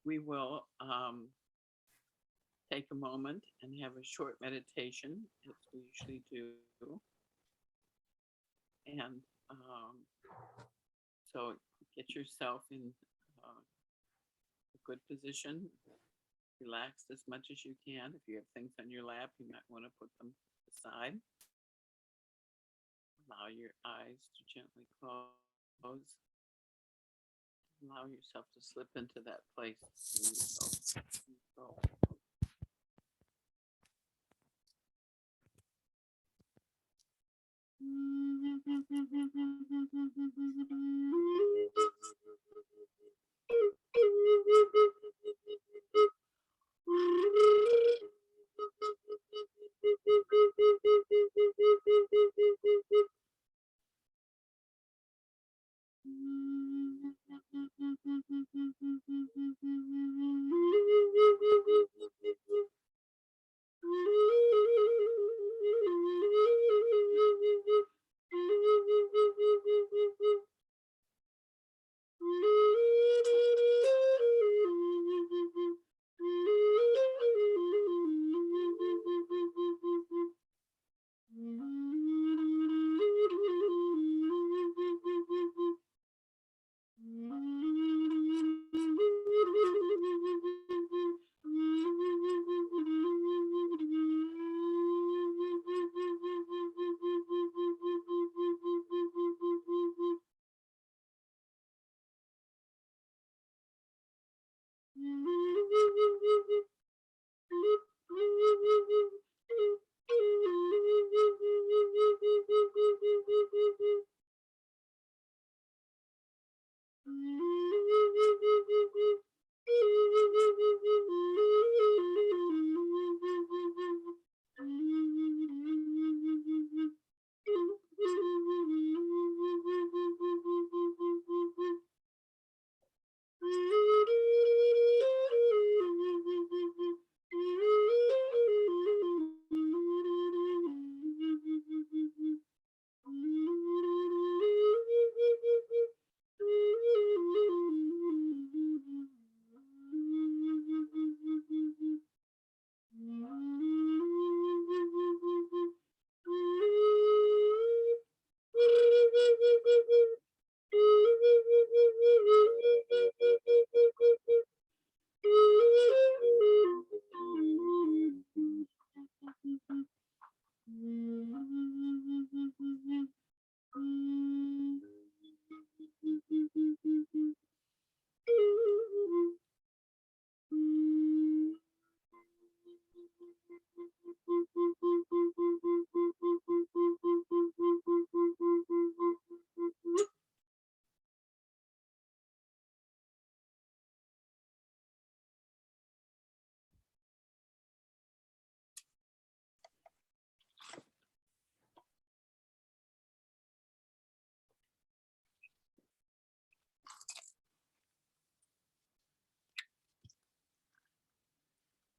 we will take a moment and have a short meditation, as we usually do. And so get yourself in a good position, relaxed as much as you can. If you have things on your lap, you might want to put them aside. Allow your eyes to gently close. Allow yourself to slip into that place. Go.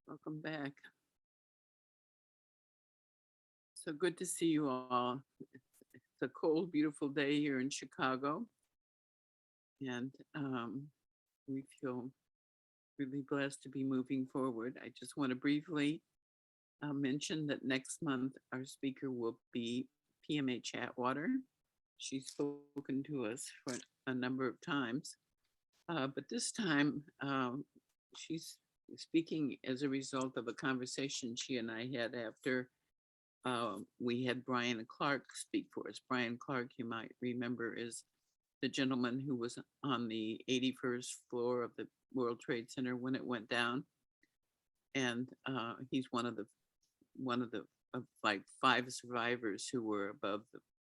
Welcome back. So good to see you all. It's a cold, beautiful day here in Chicago, and we feel really blessed to be moving forward. I just want to briefly mention that next month our speaker will be PMA Chatwater. She's spoken to us for a number of times, but this time she's speaking as a result of a conversation she and I had after we had Brian Clark speak for us. Brian Clark, you might remember, is the gentleman who was on the 81st floor of the World Trade Center when it went down, and he's one of the of like 5 survivors who were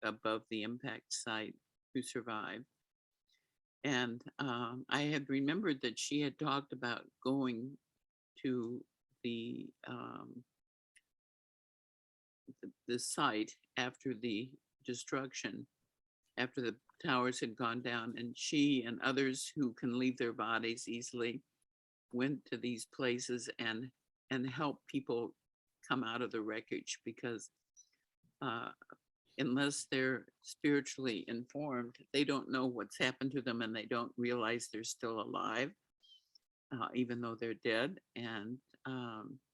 above the impact site who survived. And I had remembered that she had talked about going to the um, the site after the destruction, after the towers had gone down, and she and others who can leave their bodies easily went to these places and help people come out of the wreckage, because uh, unless they're spiritually informed, they don't know what's happened to them and they don't realize they're still alive. even though they're dead. And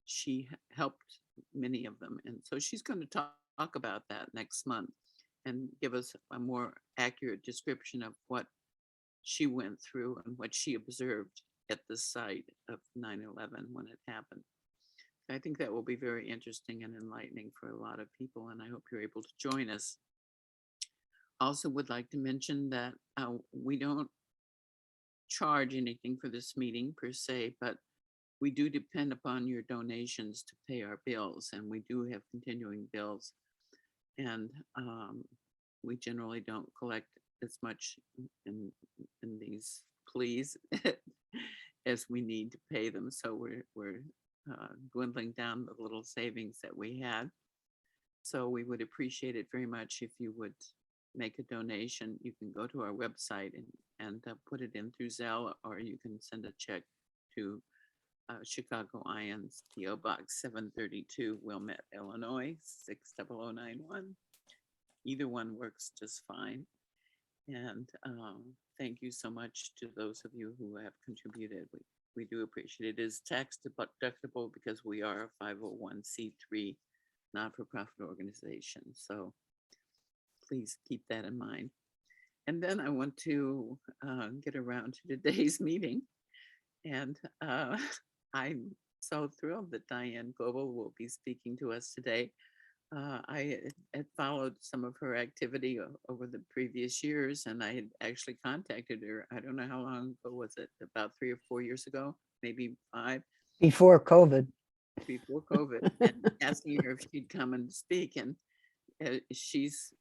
she helped many of them. And so she's going to talk about that next month and give us a more accurate description of what she went through and what she observed at the site of 9/11 when it happened. I think that will be very interesting and enlightening for a lot of people, and I hope you're able to join us. Also would like to mention that we don't charge anything for this meeting per se, but we do depend upon your donations to pay our bills, and we do have continuing bills. And we generally don't collect as much in these pleas as we need to pay them. So we're dwindling down the little savings that we had. So we would appreciate it very much if you would make a donation. You can go to our website and put it in through Zelle, or you can send a check to Chicago IANDS, PO Box 732, Wilmette, Illinois 60091. Either one works just fine. And thank you so much to those of you who have contributed. We do appreciate it. It is tax deductible because we are a 501c3 not-for-profit organization. So please keep that in mind. And then I want to get around to today's meeting. And I'm so thrilled that Diane Goble will be speaking to us today. I had followed some of her activity over the previous years, and I had actually contacted her. I don't know how long ago was it, about 3 or 4 years ago, maybe 5. Before COVID. Before COVID, and asking her if she'd come and speak. And she's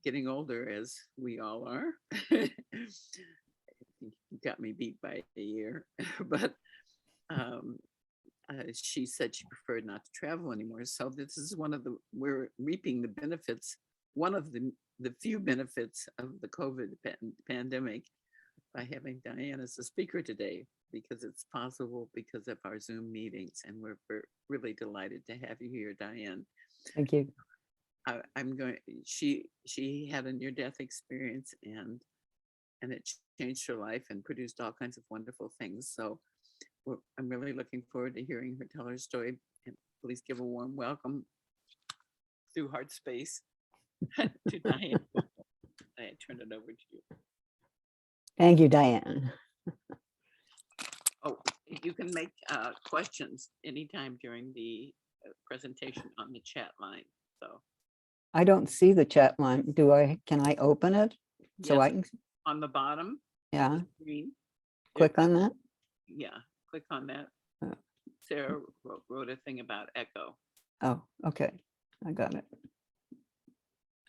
getting older, as we all are. You got me beat by a year, but she said she preferred not to travel anymore. So this is we're reaping the benefits, one of the few benefits of the COVID pandemic by having Diane as a speaker today, because it's possible because of our Zoom meetings. And we're really delighted to have you here, Diane. Thank you. She had a near-death experience, and it changed her life and produced all kinds of wonderful things. So I'm really looking forward to hearing her tell her story. And please give a warm welcome through heart space to Diane. I turn it over to you. Thank you, Diane. Oh, you can make questions anytime during the presentation on the chat line. So I don't see the chat line. Can I open it? So yes, I can, on the bottom yeah, of the screen. click on that. Yeah, click on that. Oh. Sarah wrote a thing about echo. Oh, okay. I got it.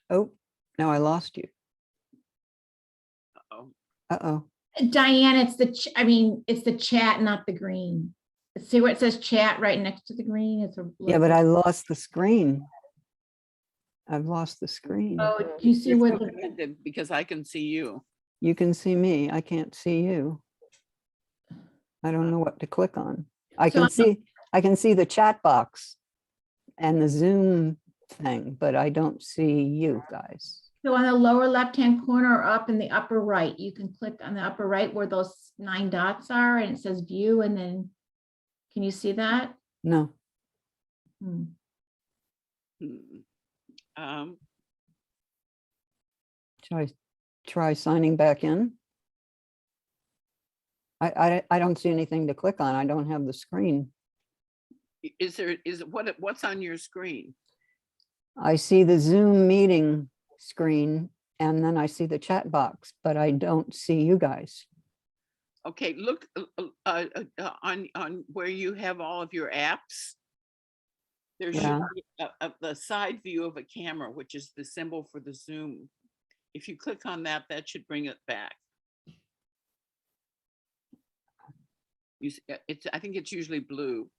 Oh, now I lost you. Uh-oh. Uh-oh. Diane, it's it's the chat, not the green. See where it says chat right next to the green? It's Yeah, but I lost the screen. I've lost the screen. Oh, do you see You're where still the, connected because I can see you. You can see me. I can't see you. I don't know what to click on. I So can see the chat box and the Zoom thing, but I don't see you guys. so on the lower left-hand corner or up in the upper right, you can click on the upper right where those 9 dots are and it says view, and then, can you see that? No. Hmm. Should I try signing back in? I don't see anything to click on. I don't have the screen. What's on your screen? I see the Zoom meeting screen, and then I see the chat box, but I don't see you guys. Okay, look on where you have all of your apps. There should be the side view of a camera, which is the symbol for the Zoom. If you click on that, that should bring it back. I think it's usually blue.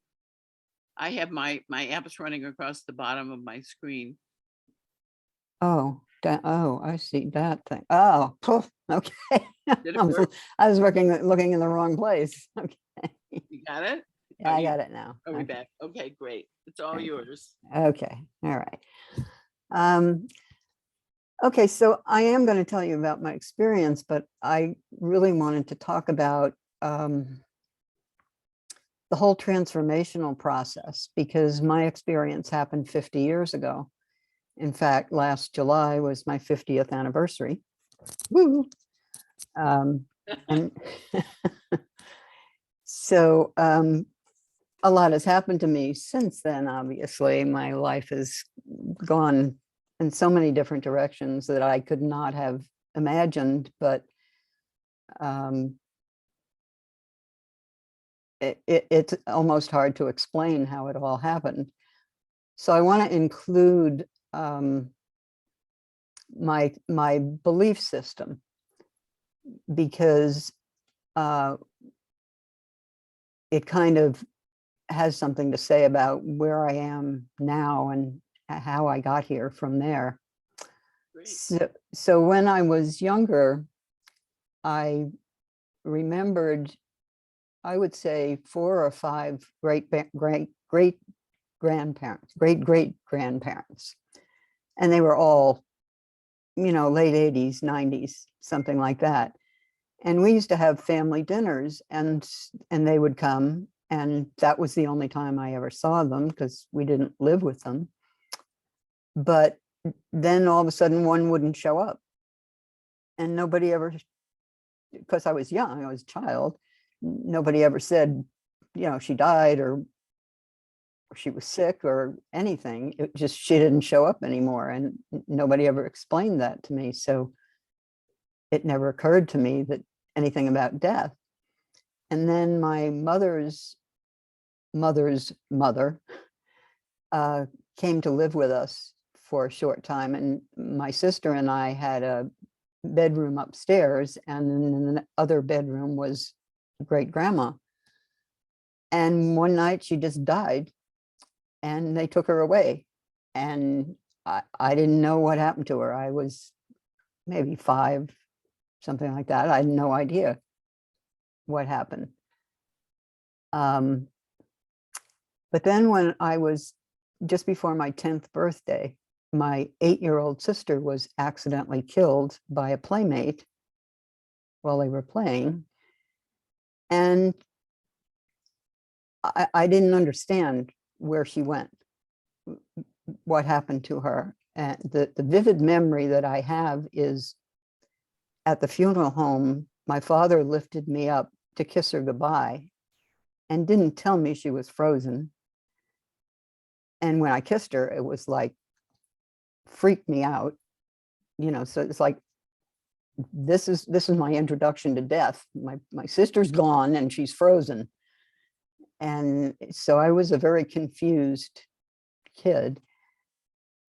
I have my apps running across the bottom of my screen. Oh, I see that thing. Oh, poof, okay. Did it work? I was looking in the wrong place. Okay. You got it? Yeah, I got it now. Are we Okay. back? Okay, great. It's all Okay. yours. Okay, all right. Okay, so I am going to tell you about my experience, but I really wanted to talk about the whole transformational process, because my experience happened 50 years ago. In fact, last July was my 50th anniversary. Woo! And so a lot has happened to me since then. Obviously, my life has gone in so many different directions that I could not have imagined, but it's almost hard to explain how it all happened. So I want to include my belief system, because it kind of has something to say about where I am now and how I got here from there. Great. So when I was younger, I remembered, I would say 4 or 5 great grandparents, great grandparents. And they were all, you know, late 80s, 90s, something like that. And we used to have family dinners, and they would come, and that was the only time I ever saw them because we didn't live with them. But then all of a sudden one wouldn't show up, and nobody ever, because I was young, I was a child, nobody ever said, you know, she died or she was sick or anything. It just, she didn't show up anymore, and nobody ever explained that to me. So it never occurred to me that anything about death. And then my mother's mother came to live with us for a short time, and my sister and I had a bedroom upstairs, and in the other bedroom was great grandma. And one night she just died, and they took her away, and I didn't know what happened to her. I was maybe 5, something like that. I had no idea what happened. But then when I was just before my 10th birthday, my 8-year-old sister was accidentally killed by a playmate while they were playing. And I didn't understand where she went, what happened to her. And the vivid memory that I have is at the funeral home, my father lifted me up to kiss her goodbye and didn't tell me she was frozen. And when I kissed her, it was like, freaked me out, you know. So it's like, this is my introduction to death. My sister's gone and she's frozen. And so I was a very confused kid.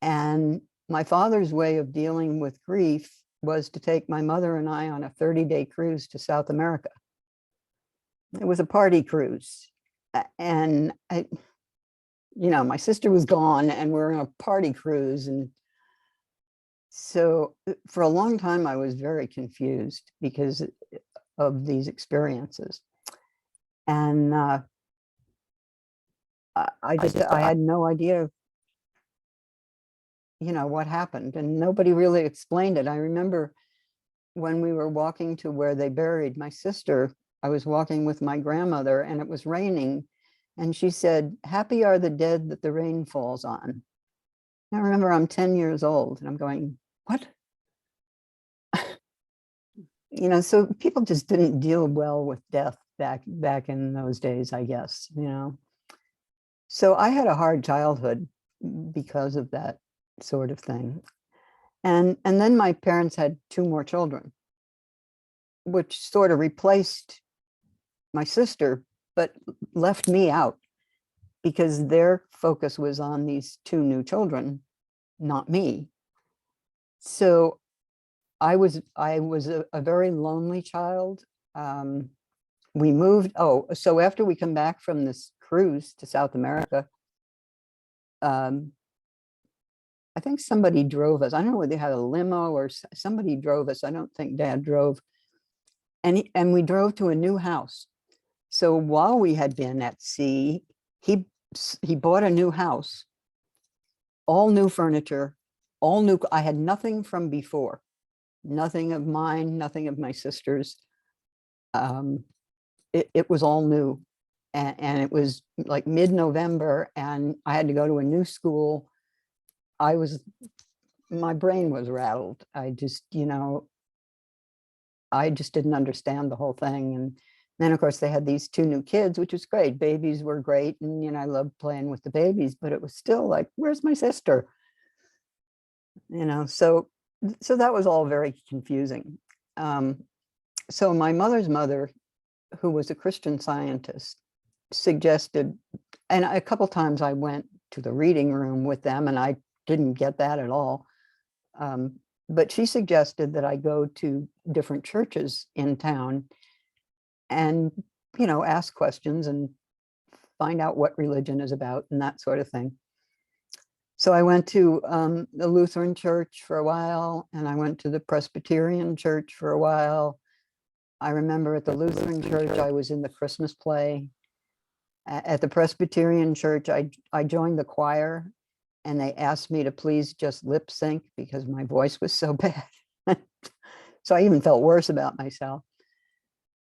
And my father's way of dealing with grief was to take my mother and I on a 30-day cruise to South America. It was a party cruise. And I, you know, my sister was gone and we're on a party cruise. And so for a long time, I was very confused because of these experiences. And I had no idea, you know, what happened, and nobody really explained it. I remember when we were walking to where they buried my sister, I was walking with my grandmother and it was raining. And she said, "Happy are the dead that the rain falls on." I remember I'm 10 years old and I'm going, what? You know, so people just didn't deal well with death back in those days, I guess, you know. So I had a hard childhood because of that sort of thing. And then my parents had 2 more children, which sort of replaced my sister, but left me out because their focus was on these 2 new children, not me. So I was a very lonely child. We moved, so after we come back from this cruise to South America, I think somebody drove us. I don't know whether they had a limo or somebody drove us. I don't think Dad drove. And we drove to a new house. So while we had been at sea, he bought a new house, all new furniture, all new. I had nothing from before, nothing of mine, nothing of my sister's. It was all new. and it was like mid-November, and I had to go to a new school. My brain was rattled. I just, I just didn't understand the whole thing. And then, of course, they had these two new kids, which was great. Babies were great. And, I loved playing with the babies, but it was still like, where's my sister? So that was all very confusing. So my mother's mother, who was a Christian Scientist, suggested, and a couple times I went to the reading room with them, and I didn't get that at all. But she suggested that I go to different churches in town and, ask questions and find out what religion is about and that sort of thing. So I went to the Lutheran church for a while, and I went to the Presbyterian church for a while. I remember at the Lutheran church, I was in the Christmas play. At the Presbyterian church, I joined the choir, and they asked me to please just lip sync because my voice was so bad. So I even felt worse about myself.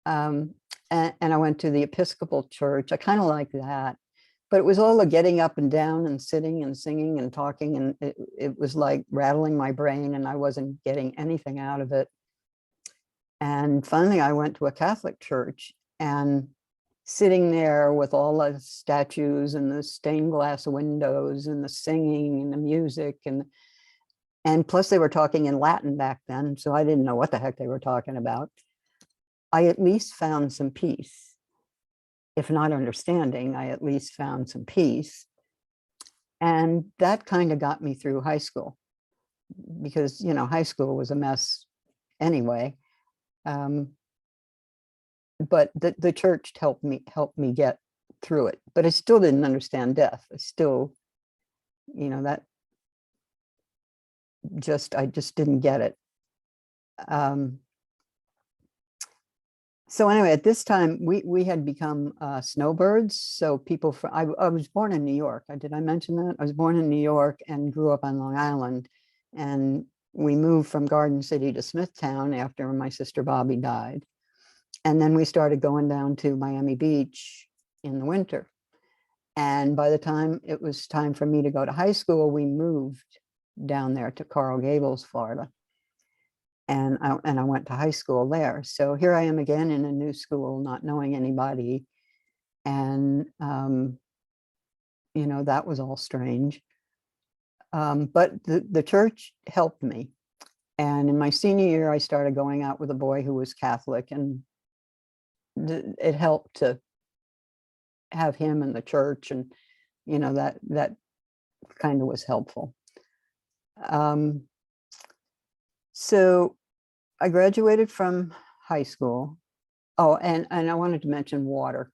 And I went to the Episcopal church. I kind of like that, but it was all the getting up and down and sitting and singing and talking. And it was like rattling my brain, and I wasn't getting anything out of it. And finally, I went to a Catholic church, and sitting there with all the statues and the stained glass windows and the singing and the music, and plus they were talking in Latin back then, so I didn't know what the heck they were talking about. I at least found some peace. If not understanding, I at least found some peace. And that kind of got me through high school, because, high school was a mess anyway. But the church helped me get through it. But I still didn't understand death. I still, I just didn't get it. So anyway, at this time, we had become snowbirds. So people I was born in New York. Did I mention that? I was born in New York and grew up on Long Island. And we moved from Garden City to Smithtown after my sister Bobby died. And then we started going down to Miami Beach in the winter. And by the time it was time for me to go to high school, we moved down there to Coral Gables, Florida. And I went to high school there. So here I am again in a new school, not knowing anybody. And, that was all strange. But the church helped me. And in my senior year, I started going out with a boy who was Catholic, and it helped to have him in the church, and that kind of was helpful. So I graduated from high school. Oh, and I wanted to mention water.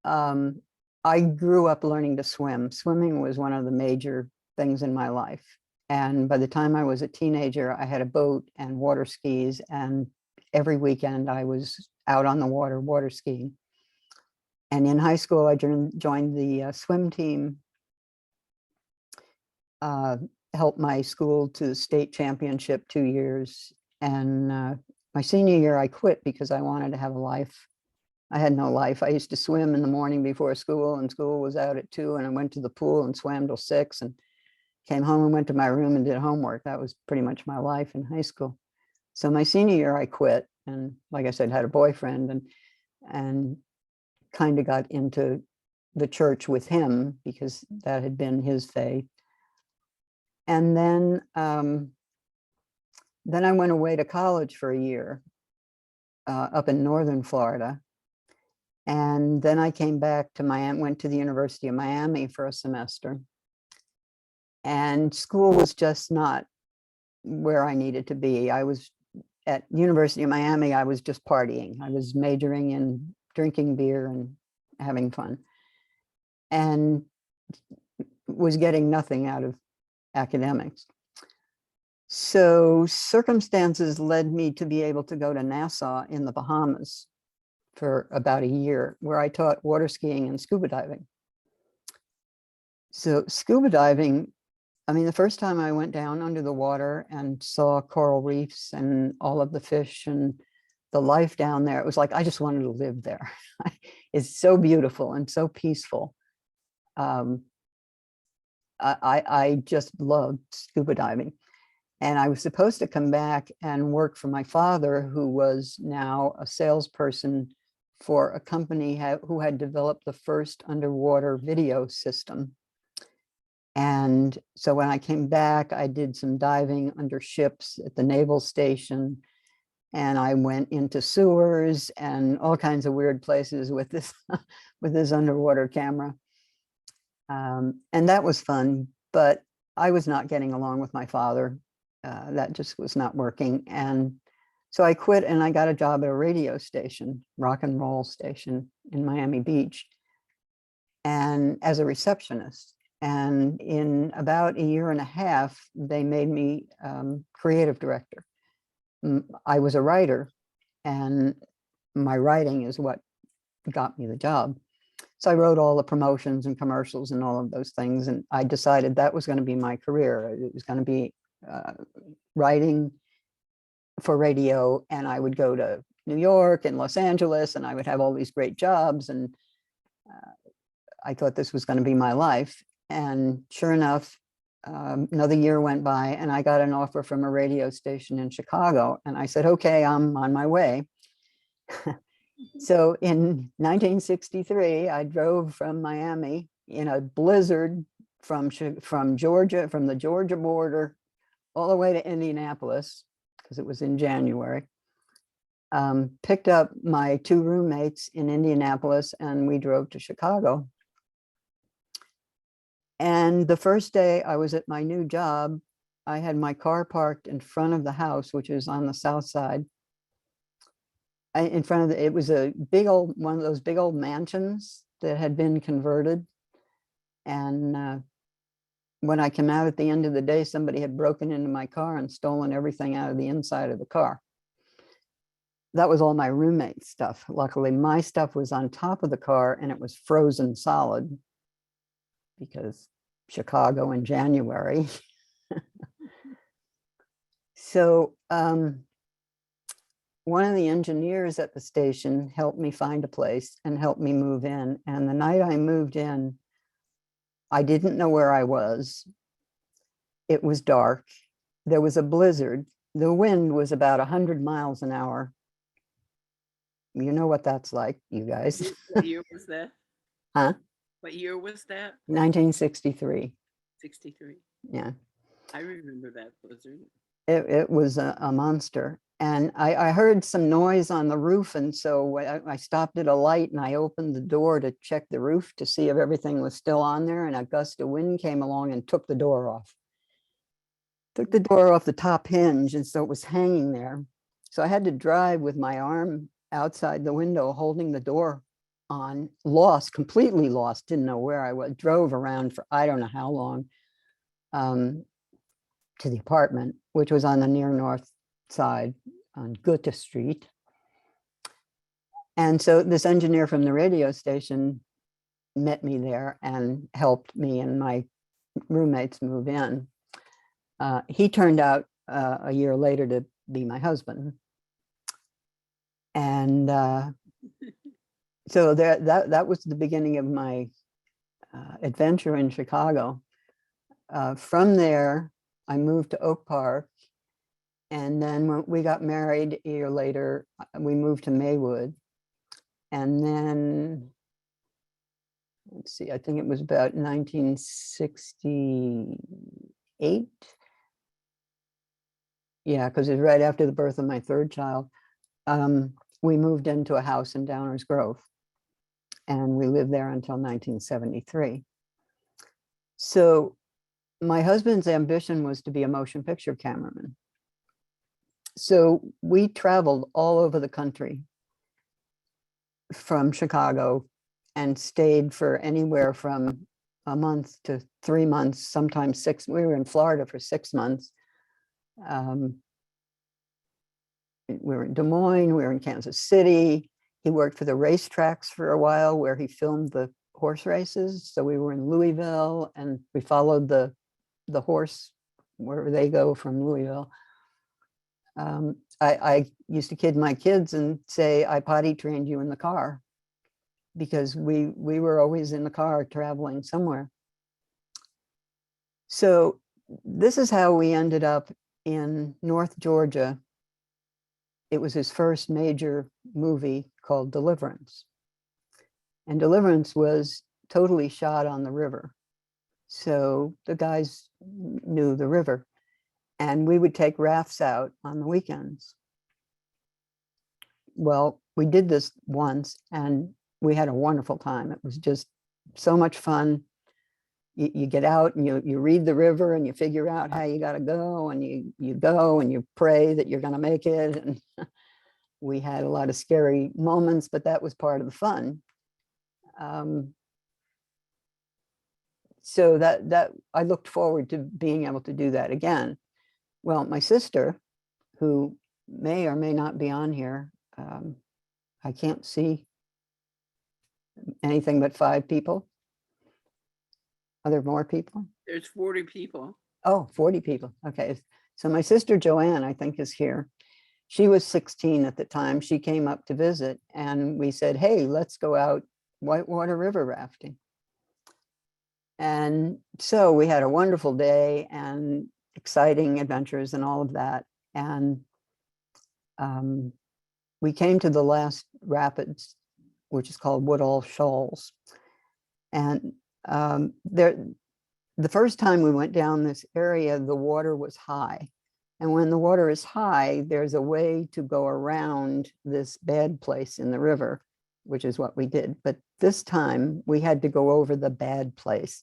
I grew up learning to swim. Swimming was one of the major things in my life. And by the time I was a teenager, I had a boat and water skis, and every weekend I was out on the water skiing. And in high school, I joined the swim team, helped my school to state championship 2 years. And my senior year, I quit because I wanted to have a life. I had no life. I used to swim in the morning before school, and school was out at 2, and I went to the pool and swam till 6, and came home and went to my room and did homework. That was pretty much my life in high school. So my senior year, I quit. And like I said, had a boyfriend, and kind of got into the church with him because that had been his faith. And then I went away to college for a year up in northern Florida. And then I came back to Miami, went to the University of Miami for a semester. And school was just not where I needed to be. I was at University of Miami, I was just partying. I was majoring in drinking beer and having fun, and was getting nothing out of academics. So circumstances led me to be able to go to Nassau in the Bahamas for about a year, where I taught water skiing and scuba diving. So scuba diving, I mean, the first time I went down under the water and saw coral reefs and all of the fish and the life down there, it was like, I just wanted to live there. It's so beautiful and so peaceful. I just loved scuba diving. And I was supposed to come back and work for my father, who was now a salesperson for a company who had developed the first underwater video system. And so when I came back, I did some diving under ships at the naval station. And I went into sewers and all kinds of weird places with this, with this underwater camera. And that was fun, but I was not getting along with my father. That just was not working. And so I quit and I got a job at a radio station, rock and roll station in Miami Beach, and as a receptionist. And in about a year and a half, they made me creative director. I was a writer, and my writing is what got me the job. So I wrote all the promotions and commercials and all of those things. And I decided that was going to be my career. It was going to be writing for radio. And I would go to New York and Los Angeles, and I would have all these great jobs. And I thought this was going to be my life. And sure enough, another year went by and I got an offer from a radio station in Chicago. And I said, okay, I'm on my way. So in 1963, I drove from Miami in a blizzard from Georgia, from the Georgia border, all the way to Indianapolis, because it was in January. Picked up my two roommates in Indianapolis and we drove to Chicago. And the first day I was at my new job, I had my car parked in front of the house, which is on the south side. In front of it was a big old, one of those big old mansions that had been converted. And when I came out at the end of the day, somebody had broken into my car and stolen everything out of the inside of the car. That was all my roommate's stuff. Luckily, my stuff was on top of the car and it was frozen solid, because Chicago in January. So one of the engineers at the station helped me find a place and helped me move in. And the night I moved in, I didn't know where I was. It was dark. There was a blizzard. The wind was about 100 miles an hour. You know what that's like, you guys. What year was that? Huh? What year was that? 1963. 63. Yeah. I remember that blizzard. It was a monster. And I heard some noise on the roof. And so I stopped at a light and I opened the door to check the roof to see if everything was still on there. And a gust of wind came along and took the door off. Took the door off the top hinge. And so it was hanging there. So I had to drive with my arm outside the window, holding the door on, lost, completely lost, didn't know where I was, drove around for I don't know how long to the apartment, which was on the near north side on Goethe Street. And so this engineer from the radio station met me there and helped me and my roommates move in. He turned out a year later to be my husband. And so that was the beginning of my adventure in Chicago. From there, I moved to Oak Park. And then when we got married a year later, we moved to Maywood. And then, let's see, I think it was about 1968. Yeah, because it was right after the birth of my third child. We moved into a house in Downers Grove. And we lived there until 1973. So my husband's ambition was to be a motion picture cameraman. So we traveled all over the country from Chicago and stayed for anywhere from a month to 3 months, sometimes 6. We were in Florida for 6 months. We were in Des Moines, we were in Kansas City. He worked for the racetracks for a while where he filmed the horse races. So we were in Louisville and we followed the horse wherever they go from Louisville. I used to kid my kids and say I potty trained you in the car, because we were always in the car traveling somewhere. So this is how we ended up in North Georgia. It was his first major movie called Deliverance. And Deliverance was totally shot on the river. So the guys knew the river. And we would take rafts out on the weekends. Well, we did this once and we had a wonderful time. It was just so much fun. You get out and you read the river and you figure out how you got to go, and you go and you pray that you're going to make it. And we had a lot of scary moments, but that was part of the fun. So that I looked forward to being able to do that again. Well, my sister, who may or may not be on here, I can't see anything but 5 people. Are there more people? There's 40 people. Oh, 40 people. Okay. So my sister Joanne, I think, is here. She was 16 at the time. She came up to visit and we said, hey, let's go out whitewater river rafting. And so we had a wonderful day and exciting adventures and all of that. And we came to the last rapids, which is called Woodall Shoals. And the first time we went down this area, the water was high. And when the water is high, there's a way to go around this bad place in the river, which is what we did. But this time we had to go over the bad place.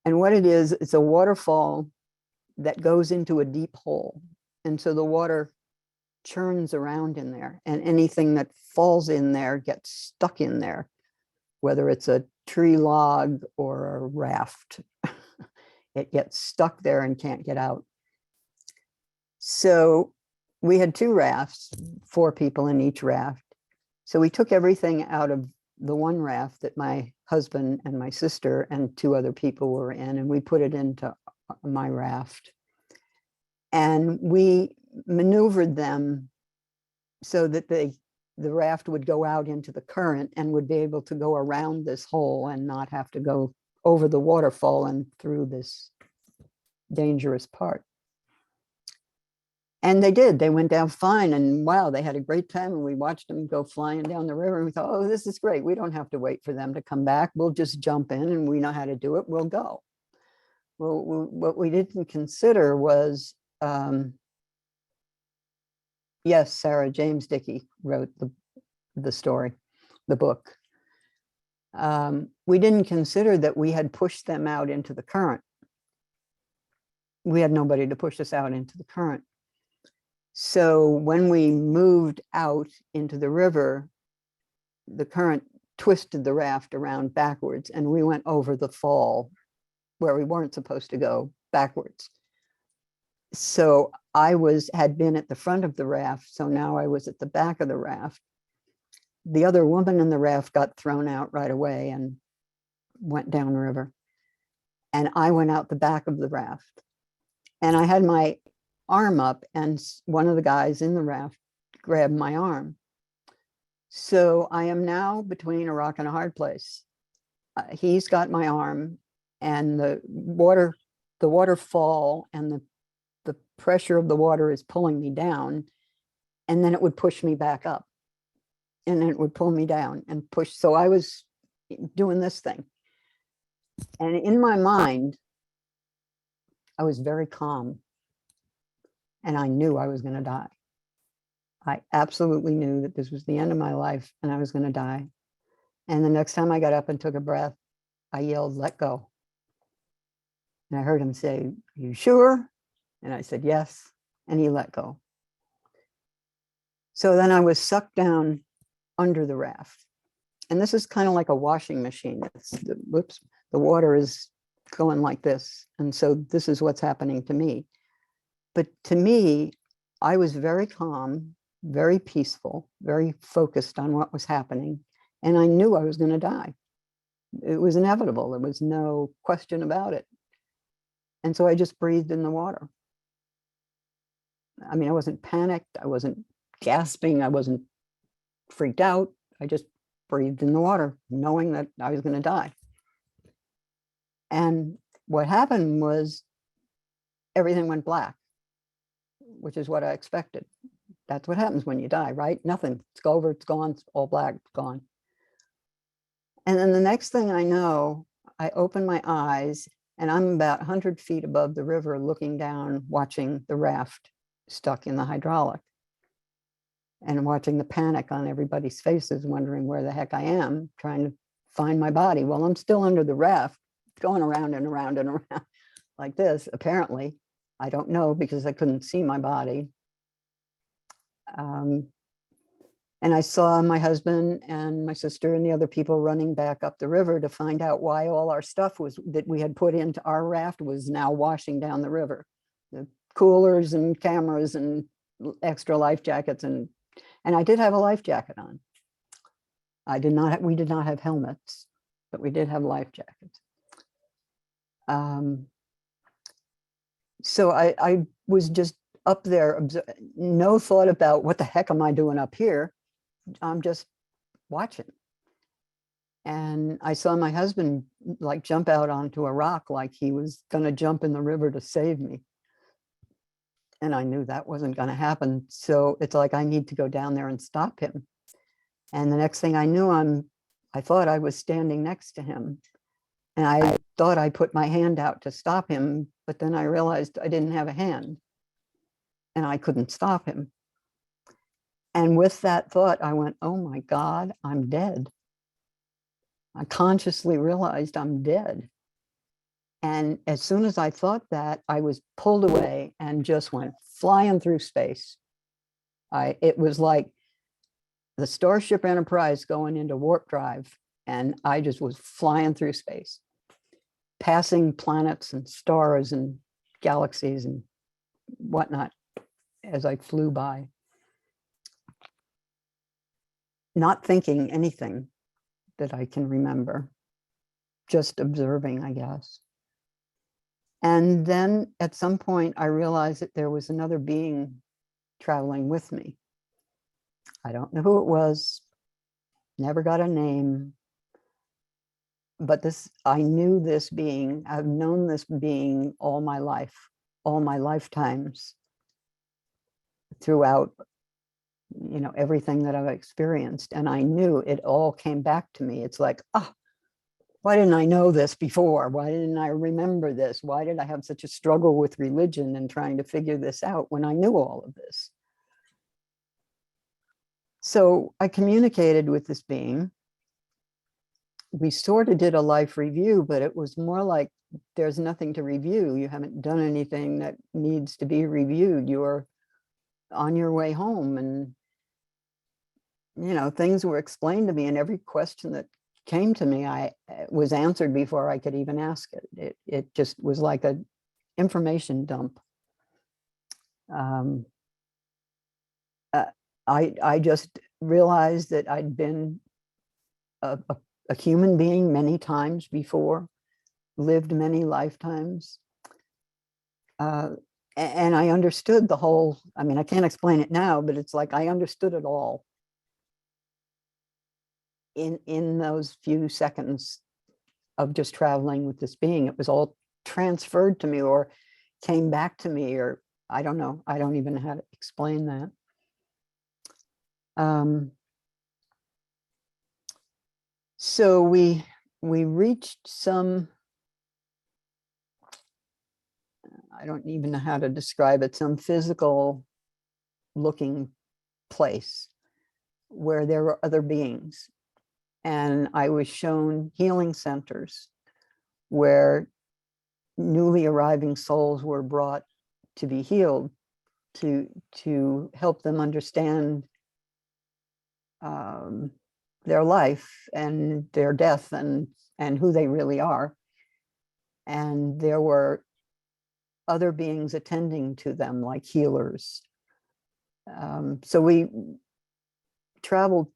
And what it is, it's a waterfall that goes into a deep hole. And so the water churns around in there, and anything that falls in there gets stuck in there, whether it's a tree log or a raft. It gets stuck there and can't get out. So we had 2 rafts, 4 people in each raft. So we took everything out of the one raft that my husband and my sister and 2 other people were in, and we put it into my raft. And we maneuvered them so that the raft would go out into the current and would be able to go around this hole and not have to go over the waterfall and through this dangerous part. And they did. They went down fine, and wow, they had a great time. And we watched them go flying down the river, and we thought, oh, this is great. We don't have to wait for them to come back. We'll just jump in, and we know how to do it. We'll go. Well, what we didn't consider was, yes, Sarah James Dickey wrote the story, the book. We didn't consider that we had pushed them out into the current. We had nobody to push us out into the current. So when we moved out into the river, the current twisted the raft around backwards, and we went over the fall where we weren't supposed to go, backwards. So I had been at the front of the raft, so now I was at the back of the raft. The other woman in the raft got thrown out right away and went downriver. And I went out the back of the raft. And I had my arm up, and one of the guys in the raft grabbed my arm. So I am now between a rock and a hard place. He's got my arm, and the waterfall and the pressure of the water is pulling me down, and then it would push me back up, and then it would pull me down and push. So I was doing this thing. And in my mind, I was very calm. And I knew I was going to die. I absolutely knew that this was the end of my life and I was going to die. And the next time I got up and took a breath, I yelled, let go. And I heard him say, are you sure? And I said, yes. And he let go. So then I was sucked down under the raft. And this is kind of like a washing machine. Whoops, the water is going like this. And so this is what's happening to me. But to me, I was very calm, very peaceful, very focused on what was happening. And I knew I was going to die. It was inevitable. There was no question about it. And so I just breathed in the water. I mean, I wasn't panicked. I wasn't gasping. I wasn't freaked out. I just breathed in the water, knowing that I was going to die. And what happened was everything went black, which is what I expected. That's what happens when you die, right? Nothing. It's over, it's gone, it's all black, it's gone. And then the next thing I know, I open my eyes and I'm about 100 feet above the river looking down, watching the raft stuck in the hydraulic and watching the panic on everybody's faces, wondering where the heck I am, trying to find my body. Well, I'm still under the raft, going around and around and around like this, apparently. I don't know because I couldn't see my body. And I saw my husband and my sister and the other people running back up the river to find out why all our stuff that we had put into our raft was now washing down the river. The coolers and cameras and extra life jackets, and I did have a life jacket on. We did not have helmets, but we did have life jackets. So I was just up there, no thought about what the heck am I doing up here. I'm just watching. And I saw my husband like jump out onto a rock like he was going to jump in the river to save me. And I knew that wasn't going to happen. So it's like, I need to go down there and stop him. And the next thing I knew, I thought I was standing next to him. And I thought I put my hand out to stop him, but then I realized I didn't have a hand and I couldn't stop him. And with that thought, I went, oh my God, I'm dead. I consciously realized I'm dead. And as soon as I thought that, I was pulled away and just went flying through space. It was like the Starship Enterprise going into warp drive, and I just was flying through space, passing planets and stars and galaxies and whatnot as I flew by. Not thinking anything that I can remember, just observing, I guess. And then at some point, I realized that there was another being traveling with me. I don't know who it was, never got a name, but I knew this being. I've known this being all my life, all my lifetimes, throughout, everything that I've experienced. And I knew it all came back to me. It's like, why didn't I know this before? Why didn't I remember this? Why did I have such a struggle with religion and trying to figure this out when I knew all of this? So I communicated with this being. We sort of did a life review, but it was more like, there's nothing to review. You haven't done anything that needs to be reviewed. You're on your way home, and things were explained to me, and every question that came to me, I was answered before I could even ask it. It just was like an information dump. I just realized that I'd been a human being many times before, lived many lifetimes. And I understood the whole, I can't explain it now, but it's like I understood it all in those few seconds of just traveling with this being. It was all transferred to me or came back to me, or I don't know. I don't even know how to explain that. So we reached some, I don't even know how to describe it, some physical looking place where there were other beings. And I was shown healing centers where newly arriving souls were brought to be healed, to help them understand their life and their death and who they really are. And there were other beings attending to them, like healers. So we traveled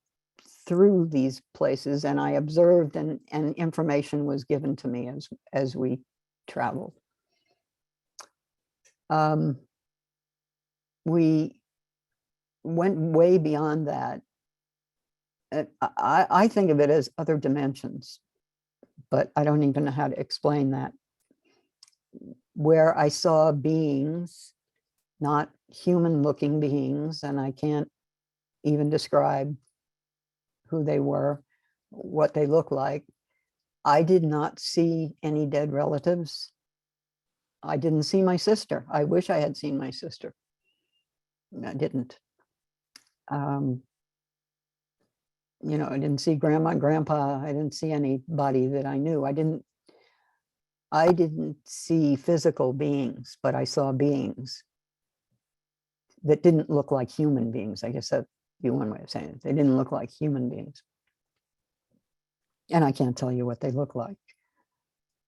through these places, and I observed, and information was given to me as we traveled. we went way beyond that. I think of it as other dimensions, but I don't even know how to explain that. Where I saw beings, not human looking beings, and I can't even describe who they were, what they look like. I did not see any dead relatives. I didn't see my sister. I wish I had seen my sister. I didn't. You know, I didn't see grandma and grandpa. I didn't see anybody that I knew. I didn't see physical beings, but I saw beings that didn't look like human beings. I guess that'd be one way of saying it. They didn't look like human beings. And I can't tell you what they look like.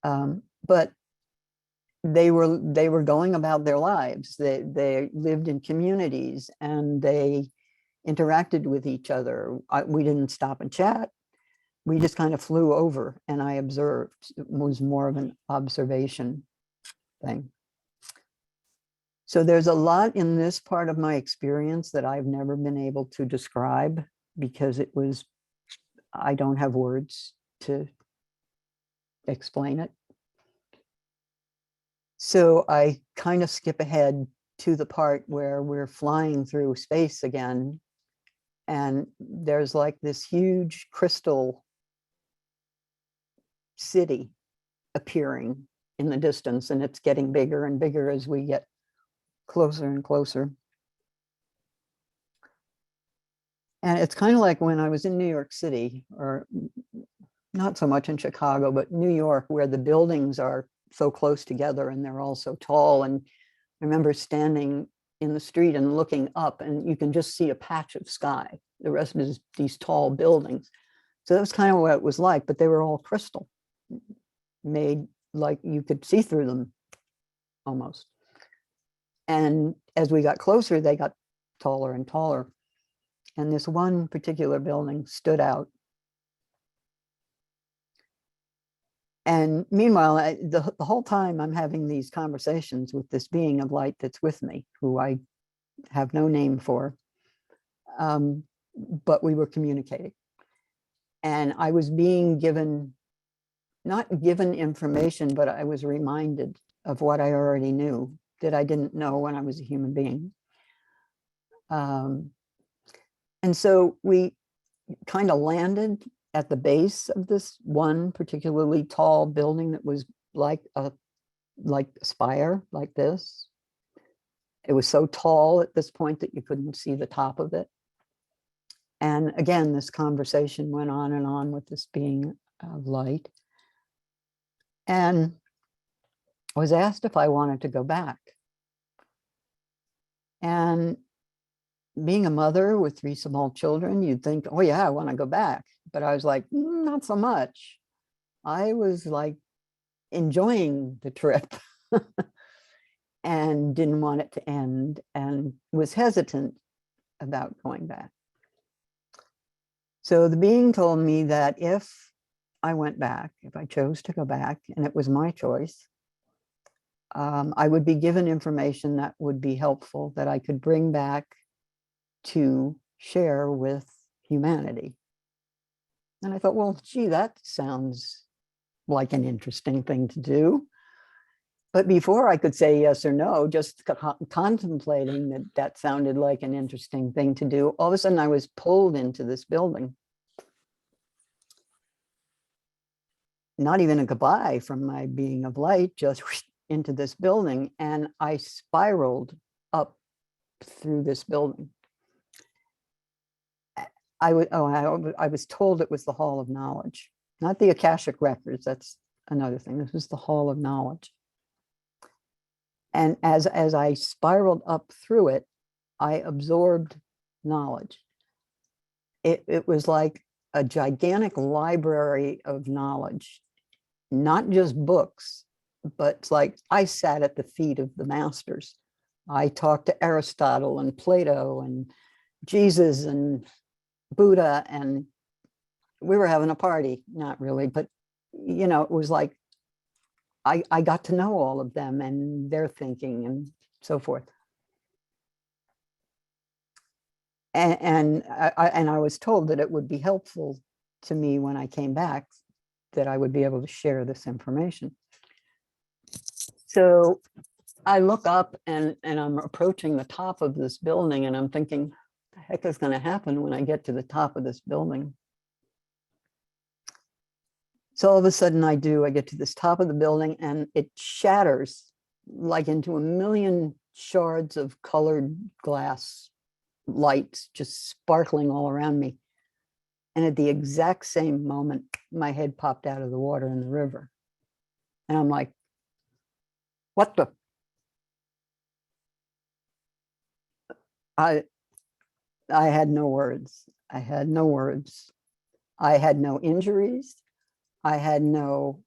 But they were going about their lives. They lived in communities and they interacted with each other. We didn't stop and chat. We just kind of flew over and I observed. It was more of an observation thing. So there's a lot in this part of my experience that I've never been able to describe because I don't have words to explain it. So I kind of skip ahead to the part where we're flying through space again. And there's like this huge crystal city appearing in the distance, and it's getting bigger and bigger as we get closer and closer. And it's kind of like when I was in New York City, or not so much in Chicago, but New York, where the buildings are so close together and they're all so tall. And I remember standing in the street and looking up and you can just see a patch of sky. The rest is these tall buildings. So that was kind of what it was like, but they were all crystal, made like you could see through them almost. And as we got closer, they got taller and taller. And this one particular building stood out. And meanwhile, the whole time I'm having these conversations with this being of light that's with me, who I have no name for, but we were communicating. And I was being given, not given information, but I was reminded of what I already knew that I didn't know when I was a human being. And so we kind of landed at the base of this one particularly tall building that was like a spire like this. It was so tall at this point that you couldn't see the top of it. And again, this conversation went on with this being of light. And I was asked if I wanted to go back. And being a mother with 3 small children, you'd think, oh yeah, I want to go back. But I was like, not so much. I was like enjoying the trip and didn't want it to end and was hesitant about going back. So the being told me that if I went back, if I chose to go back, and it was my choice, I would be given information that would be helpful, that I could bring back to share with humanity. And I thought, well, gee, that sounds like an interesting thing to do. But before I could say yes or no, just contemplating that sounded like an interesting thing to do, all of a sudden I was pulled into this building. Not even a goodbye from my being of light, just into this building. And I spiraled up through this building. I was told it was the Hall of Knowledge, not the Akashic Records. That's another thing. This was the Hall of Knowledge. And as I spiraled up through it, I absorbed knowledge. It was like a gigantic library of knowledge, not just books, but it's like I sat at the feet of the masters. I talked to Aristotle and Plato and Jesus and Buddha, and we were having a party, not really, but you know, it was like I got to know all of them and their thinking and so forth. And I was told that it would be helpful to me when I came back, that I would be able to share this information. So I look up and I'm approaching the top of this building, and I'm thinking, what the heck is going to happen when I get to the top of this building? So all of a sudden I get to this top of the building, and it shatters like into a million shards of colored glass lights just sparkling all around me. And at the exact same moment, my head popped out of the water in the river. And I'm like, what the? I had no words. I had no words. I had no injuries. I had no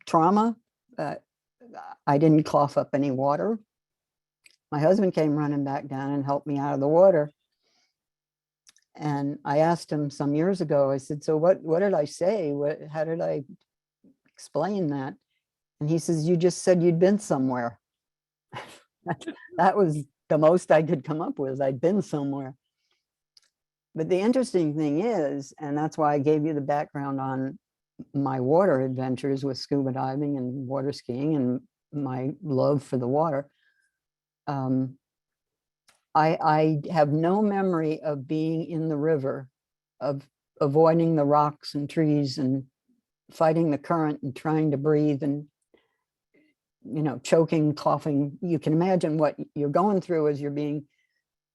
trauma. I didn't cough up any water. My husband came running back down and helped me out of the water. And I asked him some years ago, I said, so what did I say? How did I explain that? And he says, you just said you'd been somewhere. That was the most I could come up with. I'd been somewhere. But the interesting thing is, and that's why I gave you the background on my water adventures with scuba diving and water skiing and my love for the water. I have no memory of being in the river, of avoiding the rocks and trees and fighting the current and trying to breathe and, choking, coughing. You can imagine what you're going through as you're being,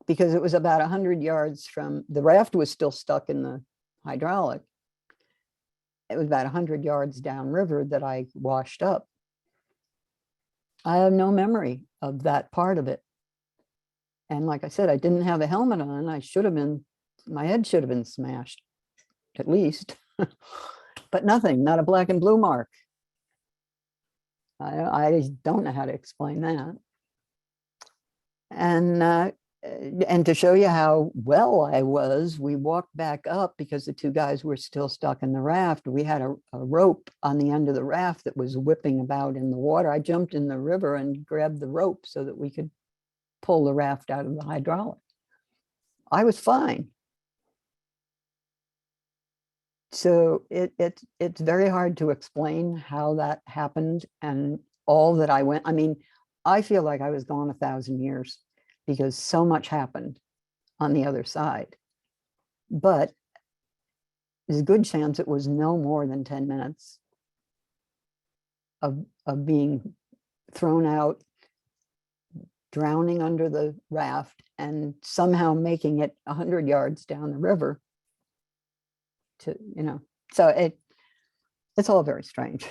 because it was about 100 yards from, the raft was still stuck in the hydraulic. It was about 100 yards downriver that I washed up. I have no memory of that part of it. And like I said, I didn't have a helmet on. My head should have been smashed, at least. But nothing, not a black and blue mark. I don't know how to explain that. And to show you how well I was, we walked back up because the two guys were still stuck in the raft. We had a rope on the end of the raft that was whipping about in the water. I jumped in the river and grabbed the rope so that we could pull the raft out of the hydraulic. I was fine. So it's very hard to explain how that happened and all that I went. I mean, I feel like I was gone 1,000 years because so much happened on the other side. But there's a good chance it was no more than 10 minutes of being thrown out, drowning under the raft, and somehow making it 100 yards down the river to, so it's all very strange.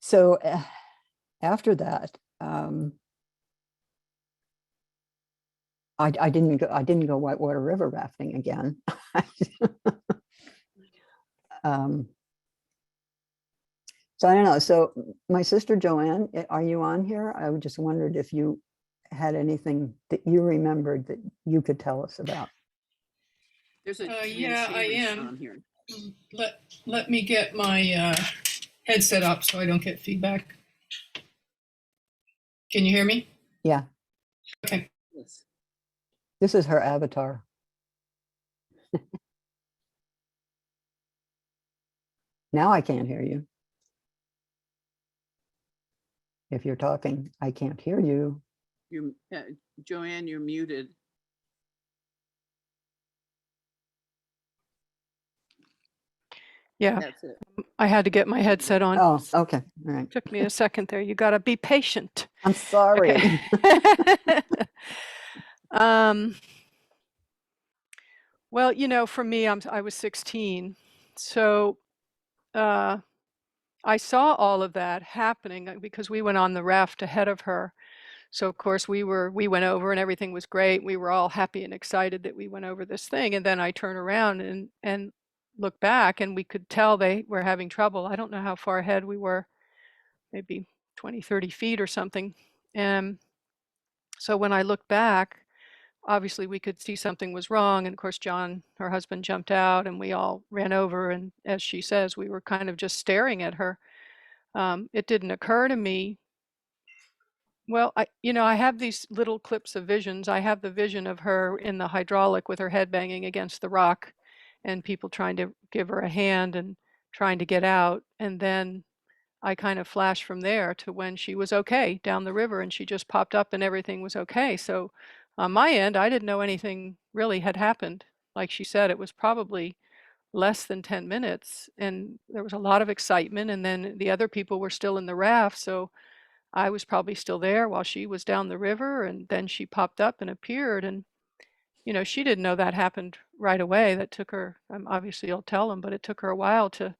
So after that, I didn't go whitewater river rafting again. So I don't know. So my sister Joanne, are you on here? I just wondered if you had anything that you remembered that you could tell us about. There's a yeah, I am on here. Let me get my headset up so I don't get feedback. Can you hear me? Yeah. Okay. Yes. This is her avatar. Now I can't hear you. If you're talking, I can't hear you. Joanne, you're muted. Yeah, That's it. I had to get my headset on. Oh, okay. All right. Took me a second there. You got to be patient. I'm sorry. Okay. Well, for me, I was 16. So I saw all of that happening because we went on the raft ahead of her. So of course we went over and everything was great. We were all happy and excited that we went over this thing. And then I turn around and look back, and we could tell they were having trouble. I don't know how far ahead we were, maybe 20, 30 feet or something. And so when I looked back, obviously we could see something was wrong. And of course, John, her husband, jumped out and we all ran over. And as she says, we were kind of just staring at her. it didn't occur to me. Well, I have these little clips of visions. I have the vision of her in the hydraulic with her head banging against the rock and people trying to give her a hand and trying to get out. And then I kind of flash from there to when she was okay down the river and she just popped up and everything was okay. So on my end, I didn't know anything really had happened. Like she said, it was probably less than 10 minutes and there was a lot of excitement. And then the other people were still in the raft. So I was probably still there while she was down the river. And then she popped up and appeared. And, she didn't know that happened right away. That took her, obviously I'll tell them, but it took her a while to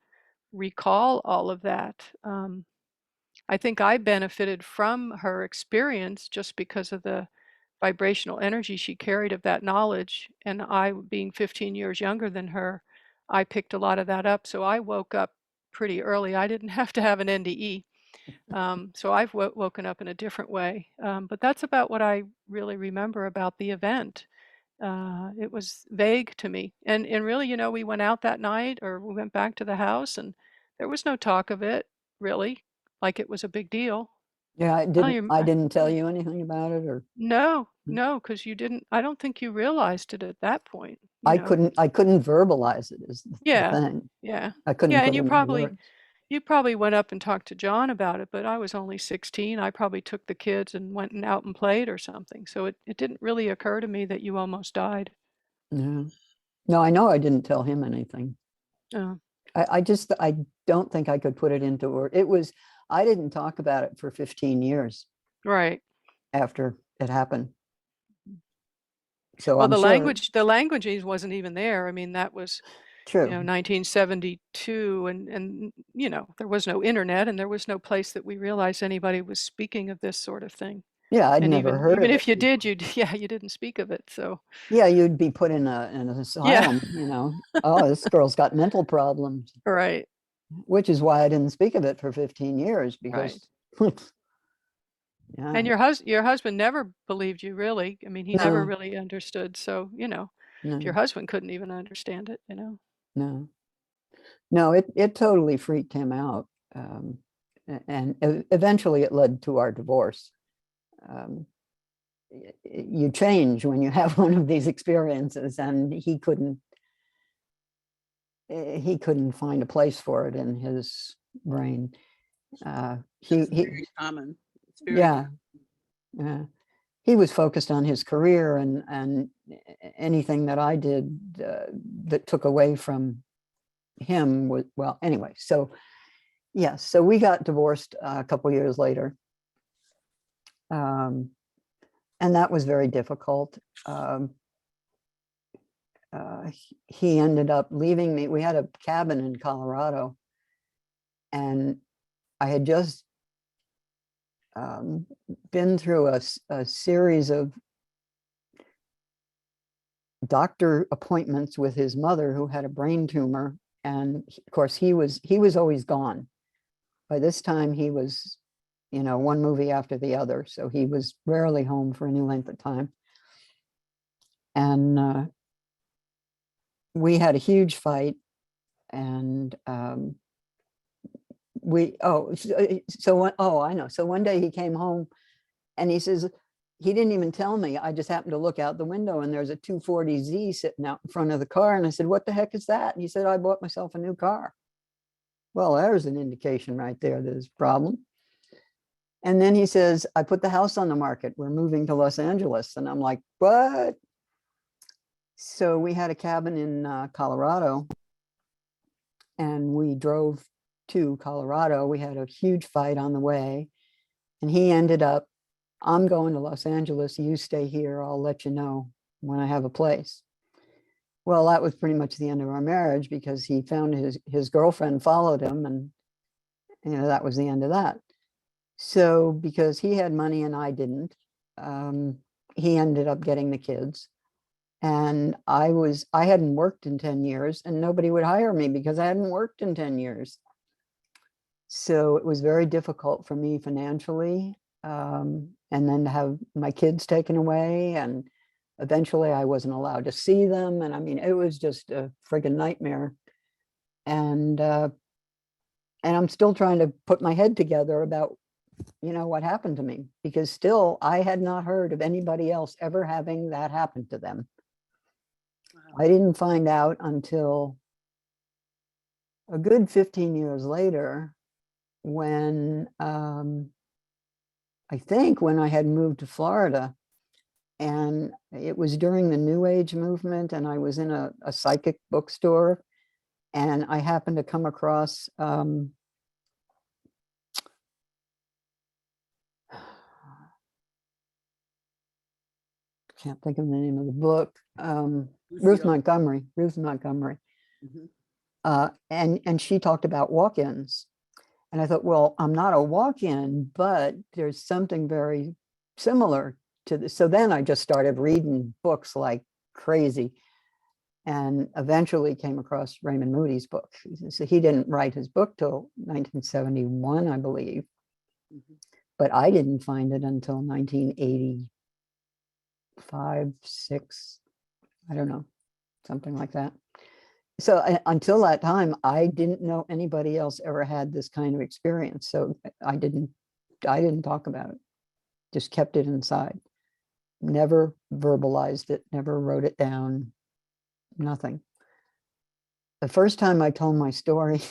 recall all of that. I think I benefited from her experience just because of the vibrational energy she carried of that knowledge. And I, being 15 years younger than her, I picked a lot of that up. So I woke up pretty early. I didn't have to have an NDE. So I've woken up in a different way. But that's about what I really remember about the event. It was vague to me. And really, we went out that night or we went back to the house and there was no talk of it, really, like it was a big deal. Yeah, I don't even, I didn't tell you anything about it, or no, because you didn't, I don't think you realized it at that point, I couldn't verbalize it is the Yeah, thing. yeah. I couldn't Yeah, put and it into words. you probably went up and talked to John about it, but I was only 16. I probably took the kids and went and out and played or something. So it didn't really occur to me that you almost died. No, no, I know I didn't tell him anything. Uh, I don't think I could put it into word. I didn't talk about it for 15 years right. after it happened. So Well, I'm sure. the language wasn't even there. I mean, that was, True. 1972 and there was no internet and there was no place that we realized anybody was speaking of this sort of thing. Yeah, I'd And never even heard even of it if you did, before. you didn't speak of it. So, Yeah, you'd be put in an yeah, asylum, Oh, this girl's got mental problems, right, which is why I didn't speak of it for 15 years right. because, yeah, And your husband never believed you, really. I mean, he never no, really understood. So, if your no, husband couldn't even understand it. no, no, it totally freaked him out. Um, and eventually it led to our divorce. Um, you change when you have one of these experiences, and he couldn't find a place for it in his brain. It's very common. It's very Yeah, yeah, he was focused on his career, and anything that I did that took away from him was, well, anyway. So yes, so we got divorced a couple years later, and that was very difficult. He ended up leaving me. We had a cabin in Colorado, and I had just been through a series of doctor appointments with his mother, who had a brain tumor, and of course he was always gone. By this time he was, one movie after the other, so he was rarely home for any length of time. And we had a huge fight, and I know. So one day he came home and he says, he didn't even tell me. I just happened to look out the window and there's a 240Z sitting out in front of the car. And I said, what the heck is that? And he said, I bought myself a new car. Well, there's an indication right there that there's a problem. And then he says, I put the house on the market. We're moving to Los Angeles. And I'm like, what? So we had a cabin in Colorado, and we drove to Colorado. We had a huge fight on the way, and he ended up, I'm going to Los Angeles. You stay here. I'll let you know when I have a place. Well, that was pretty much the end of our marriage, because he found his girlfriend followed him, and that was the end of that. So because he had money and I didn't, he ended up getting the kids. And I hadn't worked in 10 years, and nobody would hire me because I hadn't worked in 10 years. So it was very difficult for me financially. And then to have my kids taken away, and eventually I wasn't allowed to see them. And I mean, it was just a friggin' nightmare. And And I'm still trying to put my head together about, what happened to me, because still I had not heard of anybody else ever having that happen to them. Wow. I didn't find out until a good 15 years later, when I think when I had moved to Florida, and it was during the New Age movement, and I was in a psychic bookstore, and I happened to come across can't think of the name of the book. Ruth Montgomery. Mhm. And she talked about walk-ins. And I thought, well, I'm not a walk-in, but there's something very similar to this. So then I just started reading books like crazy, and eventually came across Raymond Moody's book. So he didn't write his book till 1971, I believe, Mhm. but I didn't find it until 1985, 6, I don't know, something like that. So until that time, I didn't know anybody else ever had this kind of experience. So I didn't talk about it, just kept it inside, never verbalized it, never wrote it down, nothing. The first time I told my story,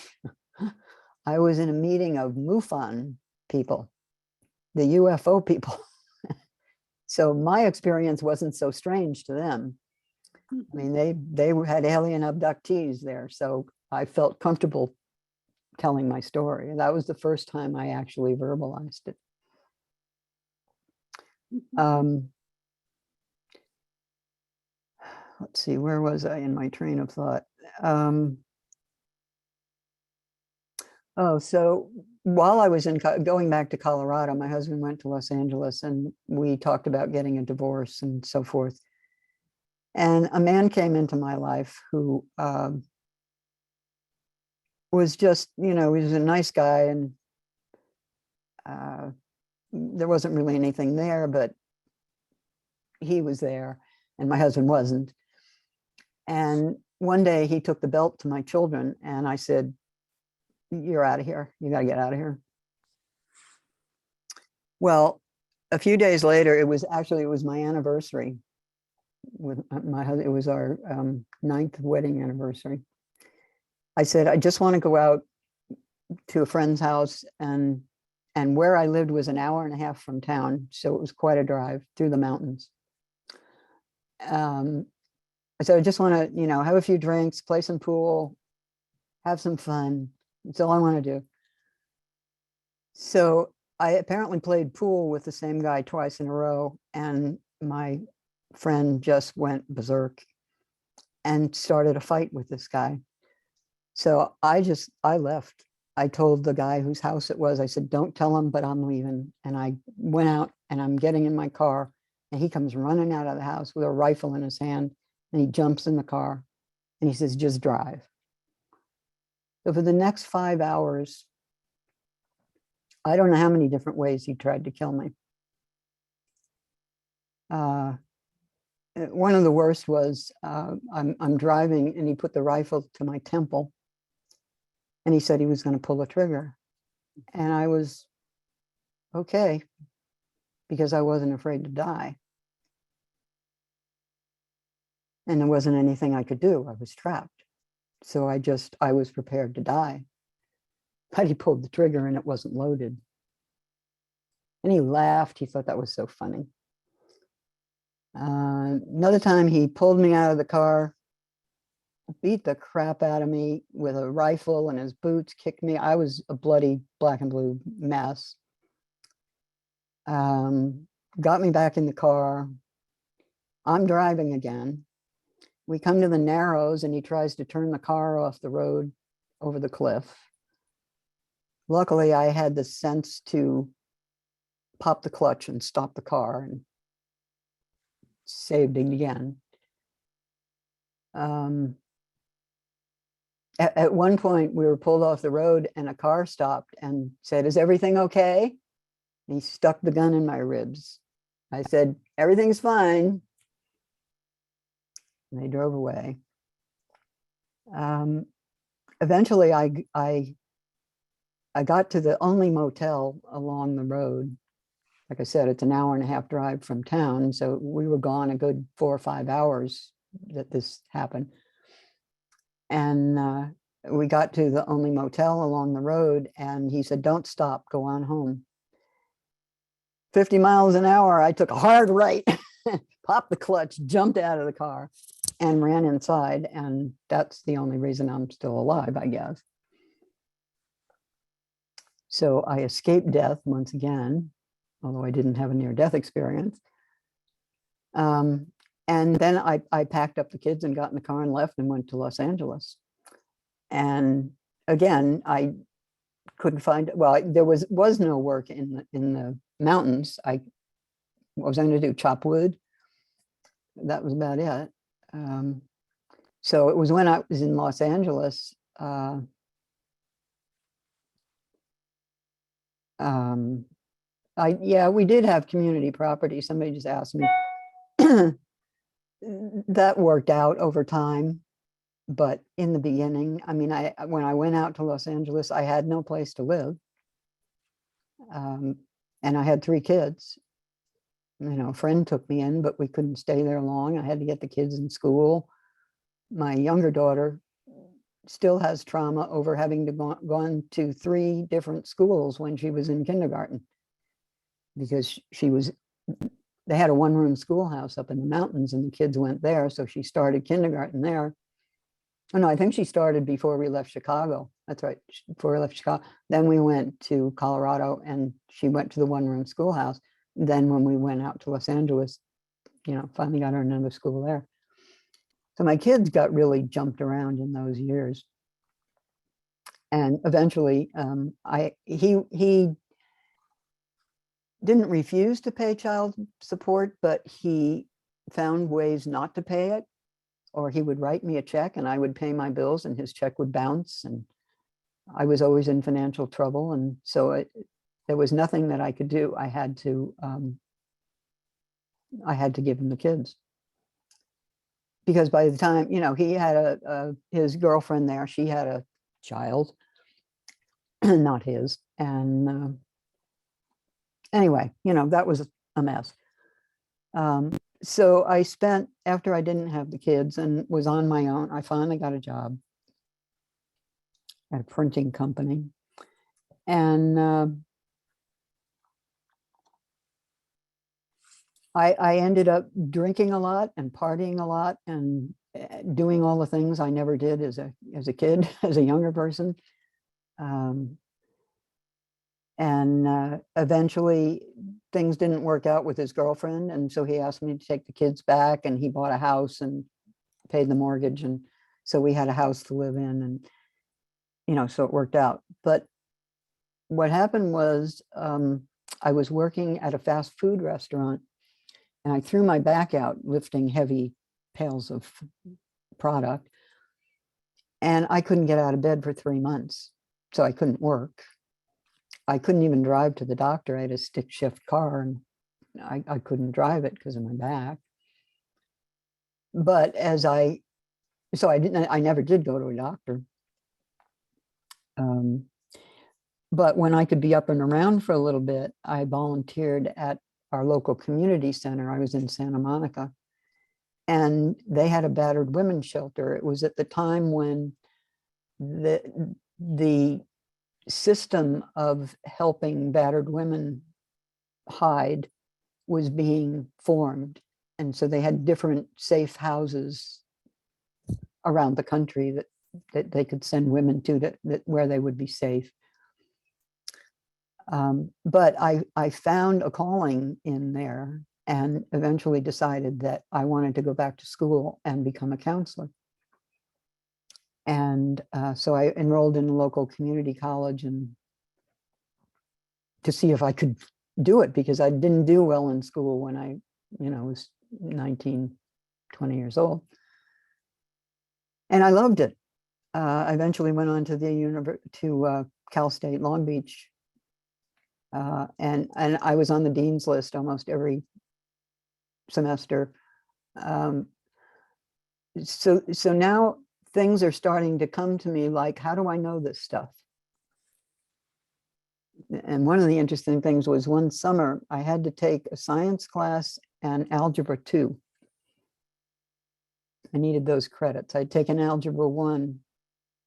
I was in a meeting of MUFON people, the UFO people. So my experience wasn't so strange to them. I mean, they had alien abductees there, so I felt comfortable telling my story. And that was the first time I actually verbalized it. Let's see, where was I in my train of thought? So while I was going back to Colorado, my husband went to Los Angeles, and we talked about getting a divorce and so forth. And a man came into my life who was just, he was a nice guy, and there wasn't really anything there, but he was there, and my husband wasn't. And one day he took the belt to my children, and I said, "You're out of here. You got to get out of here." Well, a few days later, it was my anniversary with my husband. It was our 9th wedding anniversary. I said, "I just want to go out to a friend's house," and where I lived was an hour and a half from town, so it was quite a drive through the mountains. I said, "I just want to, have a few drinks, play some pool, have some fun. That's all I want to do." So I apparently played pool with the same guy twice in a row, and my friend just went berserk and started a fight with this guy. So I left. I told the guy whose house it was, I said, "Don't tell him, but I'm leaving." And I went out, and I'm getting in my car, and he comes running out of the house with a rifle in his hand, and he jumps in the car, and he says, "Just drive." So for the next 5 hours, I don't know how many different ways he tried to kill me. One of the worst was I'm driving, and he put the rifle to my temple, and he said he was going to pull the trigger. And I was okay, because I wasn't afraid to die. And there wasn't anything I could do. I was trapped. So I was prepared to die. But he pulled the trigger, and it wasn't loaded. And he laughed. He thought that was so funny. Another time he pulled me out of the car, beat the crap out of me with a rifle in his boots, kicked me. I was a bloody black and blue mess. Got me back in the car. I'm driving again. We come to the Narrows, and he tries to turn the car off the road over the cliff. Luckily, I had the sense to pop the clutch and stop the car, and saved it again. At one point, we were pulled off the road, and a car stopped and said, "Is everything okay?" And he stuck the gun in my ribs. I said, "Everything's fine." And they drove away. Eventually, I I got to the only motel along the road. Like I said, it's an hour and a half drive from town. So we were gone a good 4 or 5 hours that this happened. And we got to the only motel along the road, and he said, don't stop, go on home. 50 miles an hour, I took a hard right, popped the clutch, jumped out of the car, and ran inside. And that's the only reason I'm still alive, I guess. So I escaped death once again, although I didn't have a near-death experience. And then I packed up the kids and got in the car and left and went to Los Angeles. And again, I couldn't find, well, there was no work in the mountains. What was I going to do? Chop wood? That was about it. So it was when I was in Los Angeles. Yeah, we did have community property. Somebody just asked me. That worked out over time. But in the beginning, I mean, when I went out to Los Angeles, I had no place to live. And I had 3 kids. You know, a friend took me in, but we couldn't stay there long. I had to get the kids in school. My younger daughter still has trauma over having to gone to 3 different schools when she was in kindergarten, because they had a 1-room schoolhouse up in the mountains and the kids went there. So she started kindergarten there. Oh no, I think she started before we left Chicago. That's right, before we left Chicago. Then we went to Colorado and she went to the 1-room schoolhouse. Then when we went out to Los Angeles, you know, finally got her another school there. So my kids got really jumped around in those years. And eventually he didn't refuse to pay child support, but he found ways not to pay it. Or he would write me a check and I would pay my bills and his check would bounce. And I was always in financial trouble. And so there was nothing that I could do. I had to give him the kids. Because by the time, you know, he had his girlfriend there, she had a child, not his. And anyway, you know, that was a mess. So I spent, after I didn't have the kids and was on my own, I finally got a job at a printing company. And I ended up drinking a lot and partying a lot and doing all the things I never did as a kid, as a younger person. And eventually things didn't work out with his girlfriend. And so he asked me to take the kids back, and he bought a house and paid the mortgage. And so we had a house to live in, and, you know, so it worked out. But what happened was I was working at a fast food restaurant and I threw my back out lifting heavy pails of product. And I couldn't get out of bed for 3 months. So I couldn't work. I couldn't even drive to the doctor. I had a stick shift car and I couldn't drive it because of my back. But I never did go to a doctor. But when I could be up and around for a little bit, I volunteered at our local community center. I was in Santa Monica, and they had a battered women's shelter. It was at the time when the system of helping battered women hide was being formed. And so they had different safe houses around the country that they could send women to where they would be safe. But I found a calling in there and eventually decided that I wanted to go back to school and become a counselor. And so I enrolled in a local community college and to see if I could do it, because I didn't do well in school when I, you know, was 19, 20 years old. And I loved it. I eventually went on to Cal State Long Beach. And I was on the dean's list almost every semester. So now things are starting to come to me like, how do I know this stuff? And one of the interesting things was one summer I had to take a science class and algebra 2. I needed those credits. I'd taken algebra 1,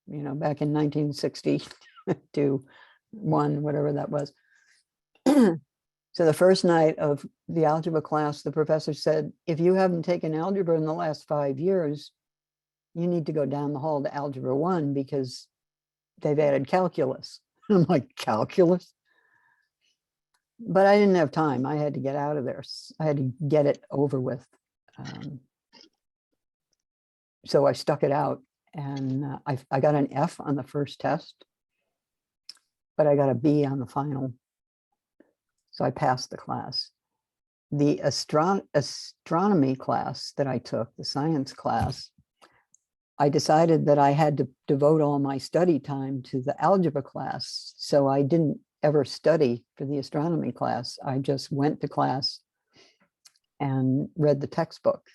back in 1962, 1, whatever that was. So the first night of the algebra class, the professor said, if you haven't taken algebra in the last 5 years, you need to go down the hall to algebra 1 because they've added calculus. I'm like, calculus? But I didn't have time. I had to get out of there. I had to get it over with. So I stuck it out, and I got an F on the first test, but I got a B on the final. So I passed the class. The astronomy class that I took, the science class, I decided that I had to devote all my study time to the algebra class. So I didn't ever study for the astronomy class. I just went to class and read the textbook.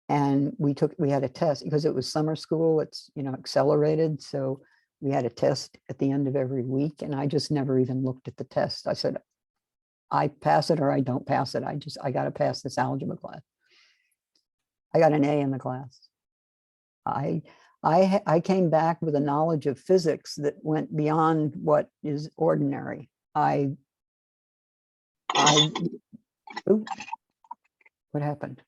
And we had a test because it was summer school. It's, accelerated. So we had a test at the end of every week. And I just never even looked at the test. I said, I pass it or I don't pass it. I got to pass this algebra class. I got an A in the class. I came back with a knowledge of physics that went beyond what is ordinary. Ooh, what happened?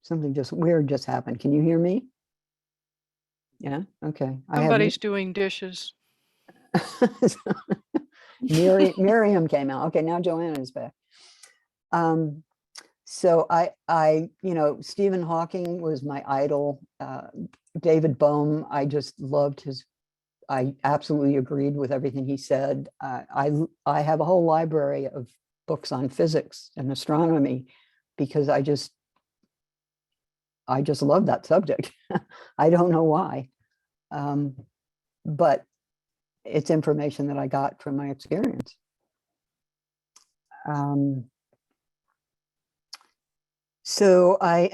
Something just weird just happened. Can you hear me? Yeah, okay. Somebody's doing dishes. Miriam came out. Okay, now Joanna is back. So Stephen Hawking was my idol. David Bohm, I just loved I absolutely agreed with everything he said. I have a whole library of books on physics and astronomy because I just love that subject. I don't know why, but it's information that I got from my experience. So I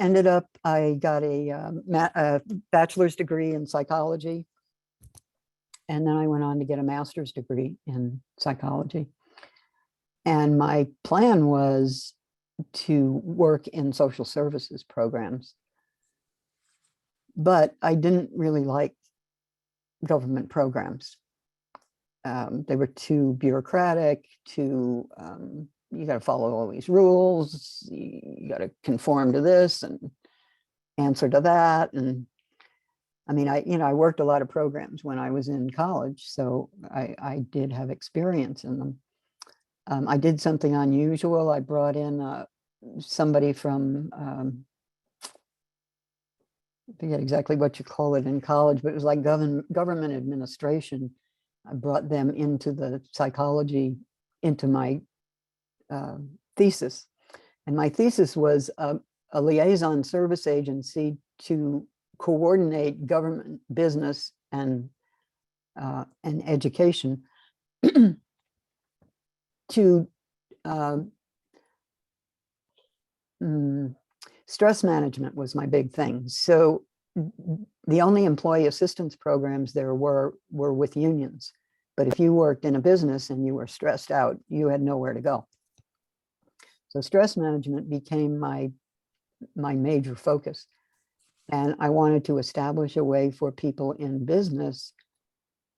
got a bachelor's degree in psychology. And then I went on to get a master's degree in psychology. And my plan was to work in social services programs. But I didn't really like government programs. They were too bureaucratic, you got to follow all these rules, you got to conform to this and answer to that. And I mean, I worked a lot of programs when I was in college, so I did have experience in them. I did something unusual. I brought in somebody from, I forget exactly what you call it in college, but it was like government administration. I brought them into the psychology, into my thesis. And my thesis was a liaison service agency to coordinate government, business, and education to stress management was my big thing. So the only employee assistance programs there were with unions. But if you worked in a business and you were stressed out, you had nowhere to go. So stress management became my major focus. And I wanted to establish a way for people in business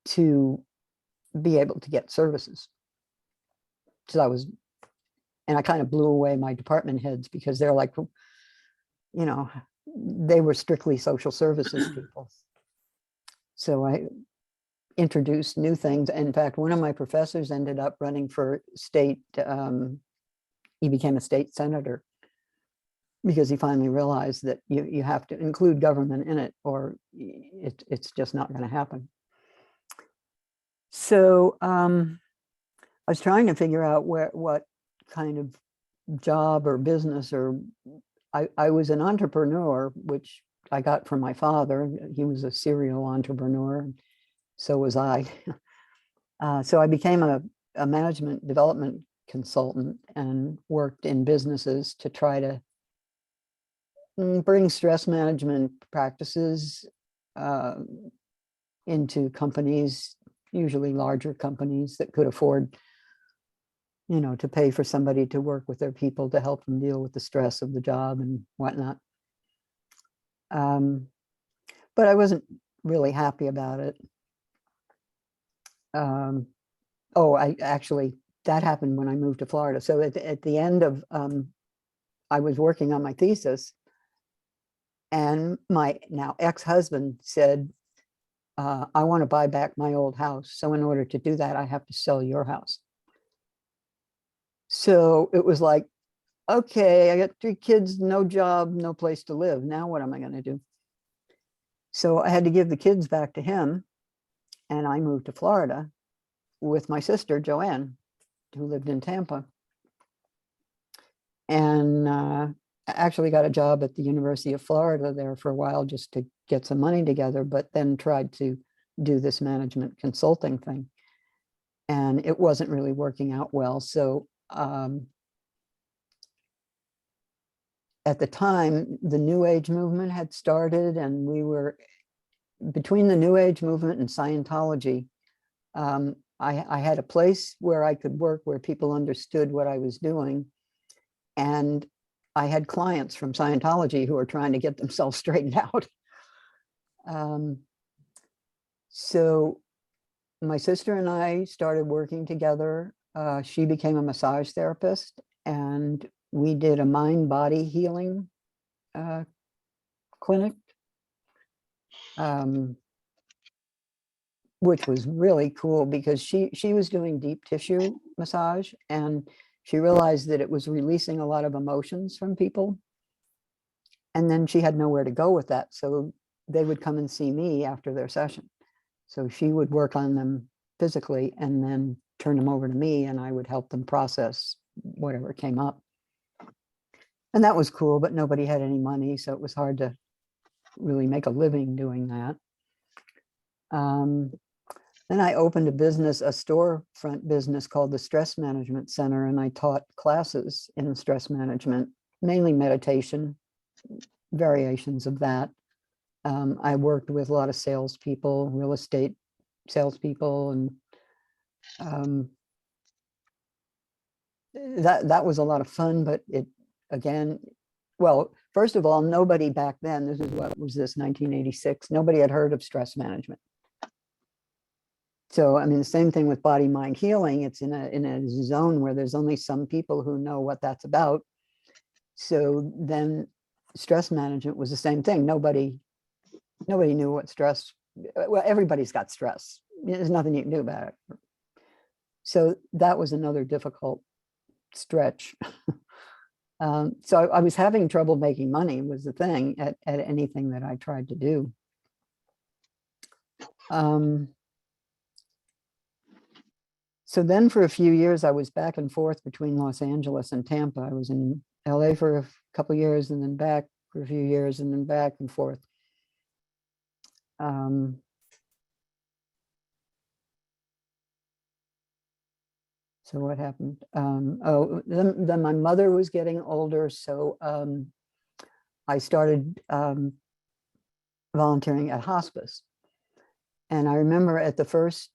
to be able to get services. So I kind of blew away my department heads because they're like, they were strictly social services people. So I introduced new things. In fact, one of my professors ended up running for state, he became a state senator because he finally realized that you have to include government in it or it's just not going to happen. So I was trying to figure out what kind of job or business I was an entrepreneur, which I got from my father. He was a serial entrepreneur. So was I. So I became a management development consultant and worked in businesses to try to bring stress management practices into companies usually larger companies that could afford, to pay for somebody to work with their people to help them deal with the stress of the job and whatnot. But I wasn't really happy about it. That happened when I moved to Florida. So at the end of, I was working on my thesis, and my now ex-husband said, I want to buy back my old house. So in order to do that, I have to sell your house. So it was like, okay, I got 3 kids, no job, no place to live. Now what am I going to do? So I had to give the kids back to him, and I moved to Florida with my sister, Joanne, who lived in Tampa. And I actually got a job at the University of Florida there for a while just to get some money together, but then tried to do this management consulting thing. And it wasn't really working out well. So at the time, the New Age movement had started, and we were between the New Age movement and Scientology. I had a place where I could work where people understood what I was doing. And I had clients from Scientology who were trying to get themselves straightened out. So my sister and I started working together. She became a massage therapist, and we did a mind-body healing clinic, which was really cool because she was doing deep tissue massage, and she realized that it was releasing a lot of emotions from people. And then she had nowhere to go with that. So they would come and see me after their session. So she would work on them physically and then turn them over to me, and I would help them process whatever came up. And that was cool, but nobody had any money, so it was hard to really make a living doing that. Then I opened a storefront business called the Stress Management Center, and I taught classes in stress management, mainly meditation, variations of that. I worked with a lot of salespeople, real estate salespeople, and that was a lot of fun. But well, first of all, nobody back then, this 1986, nobody had heard of stress management. So, I mean, the same thing with body, mind healing. It's in a zone where there's only some people who know what that's about. So then stress management was the same thing. Nobody knew what stress, well, everybody's got stress. There's nothing you can do about it. So that was another difficult stretch. So I was having trouble making money was the thing at anything that I tried to do. So then for a few years, I was back and forth between Los Angeles and Tampa. I was in LA for a couple of years and then back for a few years and then back and forth. So what happened? Then my mother was getting older. So I started volunteering at hospice. And I remember at the first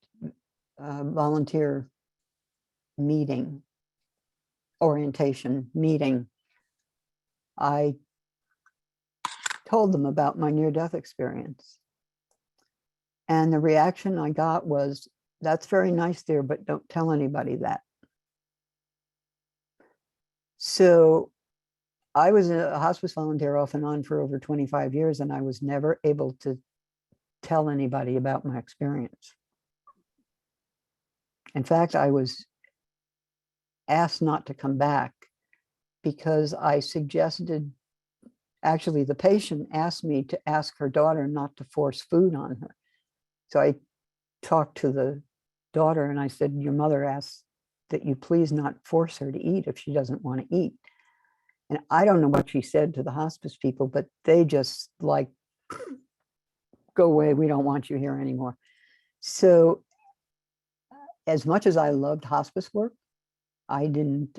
volunteer orientation meeting, I told them about my near-death experience. And the reaction I got was, that's very nice, dear, but don't tell anybody that. So I was a hospice volunteer off and on for over 25 years, and I was never able to tell anybody about my experience. In fact, I was asked not to come back because I suggested, actually the patient asked me to ask her daughter not to force food on her. So I talked to the daughter and I said, your mother asked that you please not force her to eat if she doesn't want to eat. And I don't know what she said to the hospice people, but they just like, go away, we don't want you here anymore. So as much as I loved hospice work, I didn't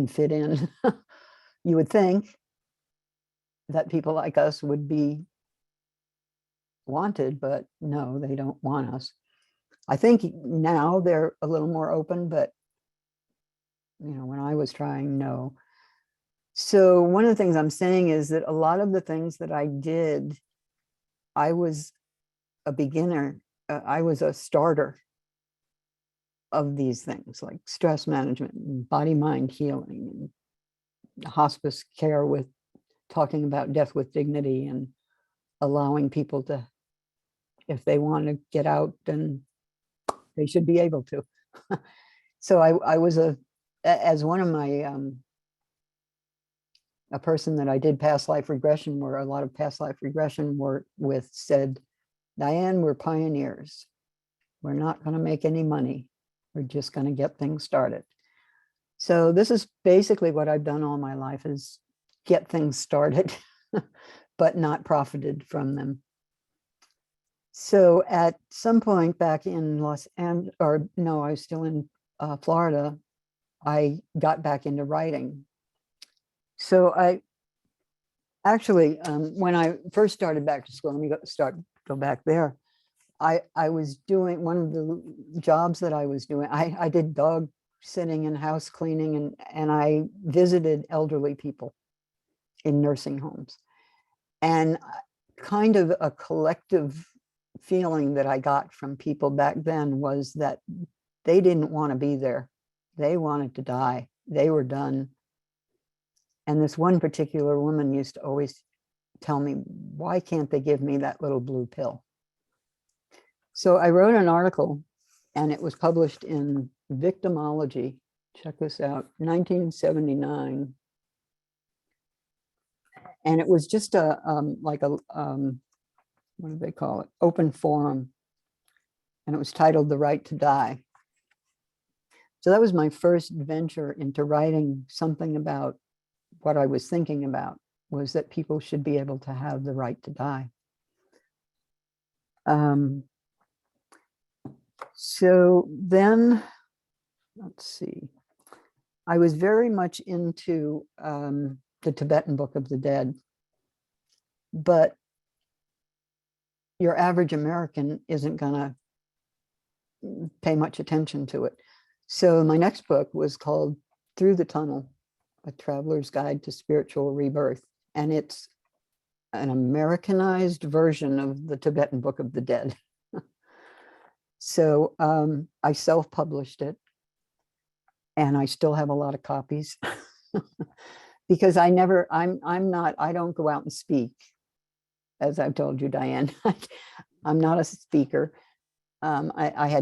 fit in. You would think that people like us would be wanted, but no, they don't want us. I think now they're a little more open, but when I was trying, no. So one of the things I'm saying is that a lot of the things that I did, I was a beginner. I was a starter of these things like stress management and body mind healing and hospice care with talking about death with dignity and allowing people to, if they want to get out, then they should be able to. So I was as one of my, a person that I did past life regression, where a lot of past life regression work with, said, Diane, we're pioneers. We're not going to make any money. We're just going to get things started. So this is basically what I've done all my life, is get things started, but not profited from them. So at some point back in Los Angeles, or no, I was still in Florida, I got back into writing. So I actually, when I first started back to school, let me go back there. I was doing one of the jobs that I was doing. I did dog sitting and house cleaning, and I visited elderly people in nursing homes. And kind of a collective feeling that I got from people back then was that they didn't want to be there. They wanted to die. They were done. And this one particular woman used to always tell me, why can't they give me that little blue pill? So I wrote an article, and it was published in Victimology. Check this out, 1979. And it was just a like a what do they call it? Open forum. And it was titled The Right to Die. So that was my first venture into writing something about what I was thinking about, was that people should be able to have the right to die. So then, let's see, I was very much into the Tibetan Book of the Dead, but your average American isn't gonna pay much attention to it. So my next book was called Through the Tunnel, A Traveler's Guide to Spiritual Rebirth. And it's an Americanized version of the Tibetan Book of the Dead. So I self-published it, and I still have a lot of copies because I don't go out and speak. As I've told you, Diane, I'm not a speaker. I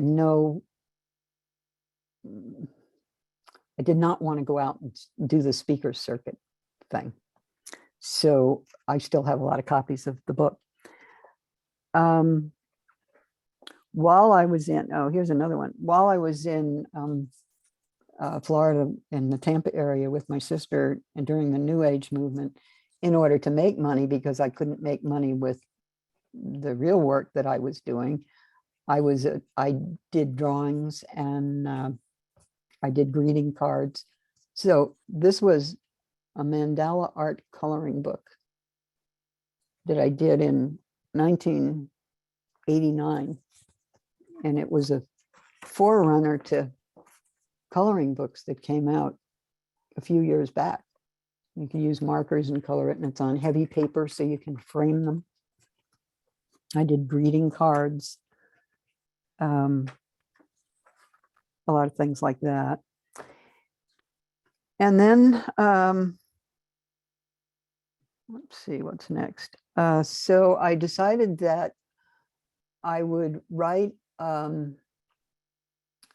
did not want to go out and do the speaker circuit thing. So I still have a lot of copies of the book. While I was in, here's another one. While I was in Florida, in the Tampa area with my sister, and during the New Age movement, in order to make money, because I couldn't make money with the real work that I was doing, I did drawings, and I did greeting cards. So this was a mandala art coloring book that I did in 1989. And it was a forerunner to coloring books that came out a few years back. You can use markers and color it, and it's on heavy paper so you can frame them. I did greeting cards, a lot of things like that. And then, let's see, what's next? So I decided that I would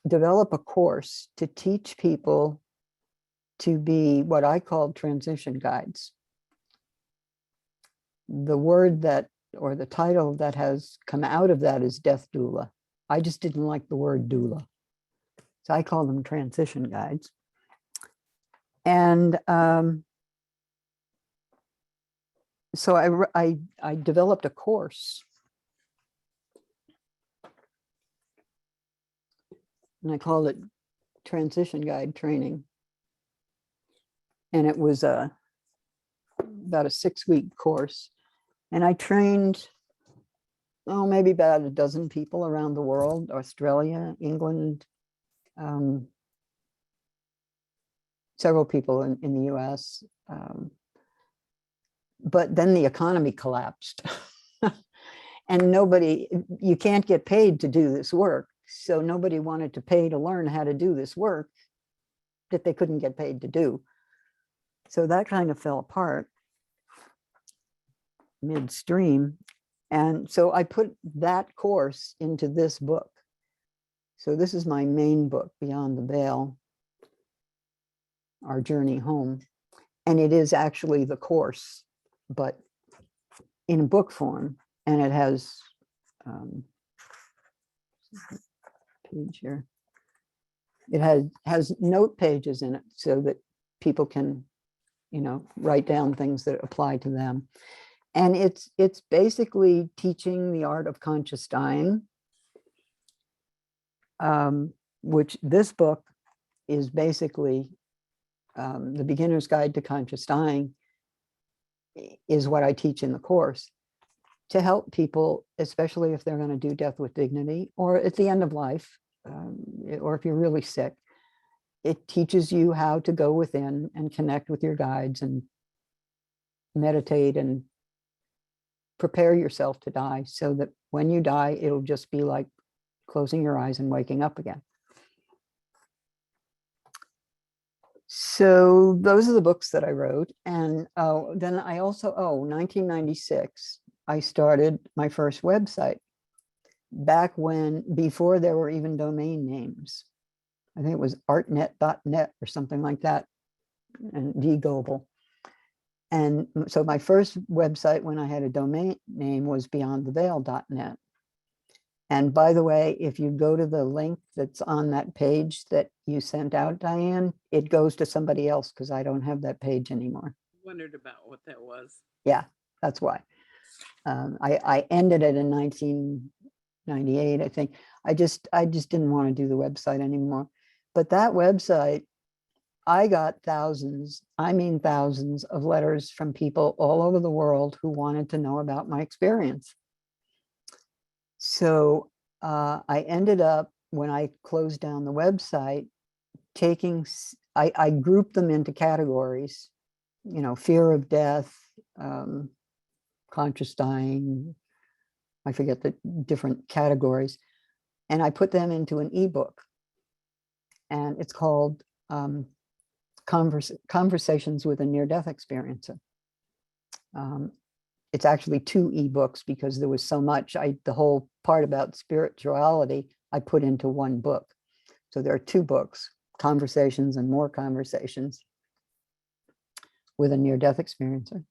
develop a course to teach people to be what I called transition guides. The word that, or the title that has come out of that is death doula. I just didn't like the word doula, so I call them transition guides. And so I developed a course, and I called it Transition Guide Training. And it was about a 6-week course. And I trained maybe about a dozen people around the world, Australia, England, several people in the US. But then the economy collapsed. And you can't get paid to do this work. So nobody wanted to pay to learn how to do this work that they couldn't get paid to do. So that kind of fell apart midstream. And so I put that course into this book. So this is my main book, Beyond the Veil, Our Journey Home. And it is actually the course, but in book form. And it has page here. It has note pages in it so that people can, write down things that apply to them. And it's basically teaching the art of conscious dying, which this book is basically the beginner's guide to conscious dying is what I teach in the course to help people, especially if they're going to do death with dignity or at the end of life, or if you're really sick. It teaches you how to go within and connect with your guides and meditate and prepare yourself to die so that when you die, it'll just be like closing your eyes and waking up again. So those are the books that I wrote. And then I also, 1996, I started my first website before there were even domain names. I think it was artnet.net or something like that, and Diane Goble. And so my first website when I had a domain name was beyondtheveil.net. And by the way, if you go to the link that's on that page that you sent out, Diane, it goes to somebody else because I don't have that page anymore. Wondered about what that was. Yeah, that's why. I ended it in 1998, I think. I just didn't want to do the website anymore. But that website, I got thousands of letters from people all over the world who wanted to know about my experience. So I ended up, when I closed down the website, I grouped them into categories, fear of death, conscious dying, I forget the different categories. And I put them into an ebook. And it's called Conversations with a Near-Death Experiencer. It's actually 2 ebooks because there was so much. The whole part about spirituality I put into one book. So there are 2 books, Conversations and More Conversations with a Near-Death Experiencer.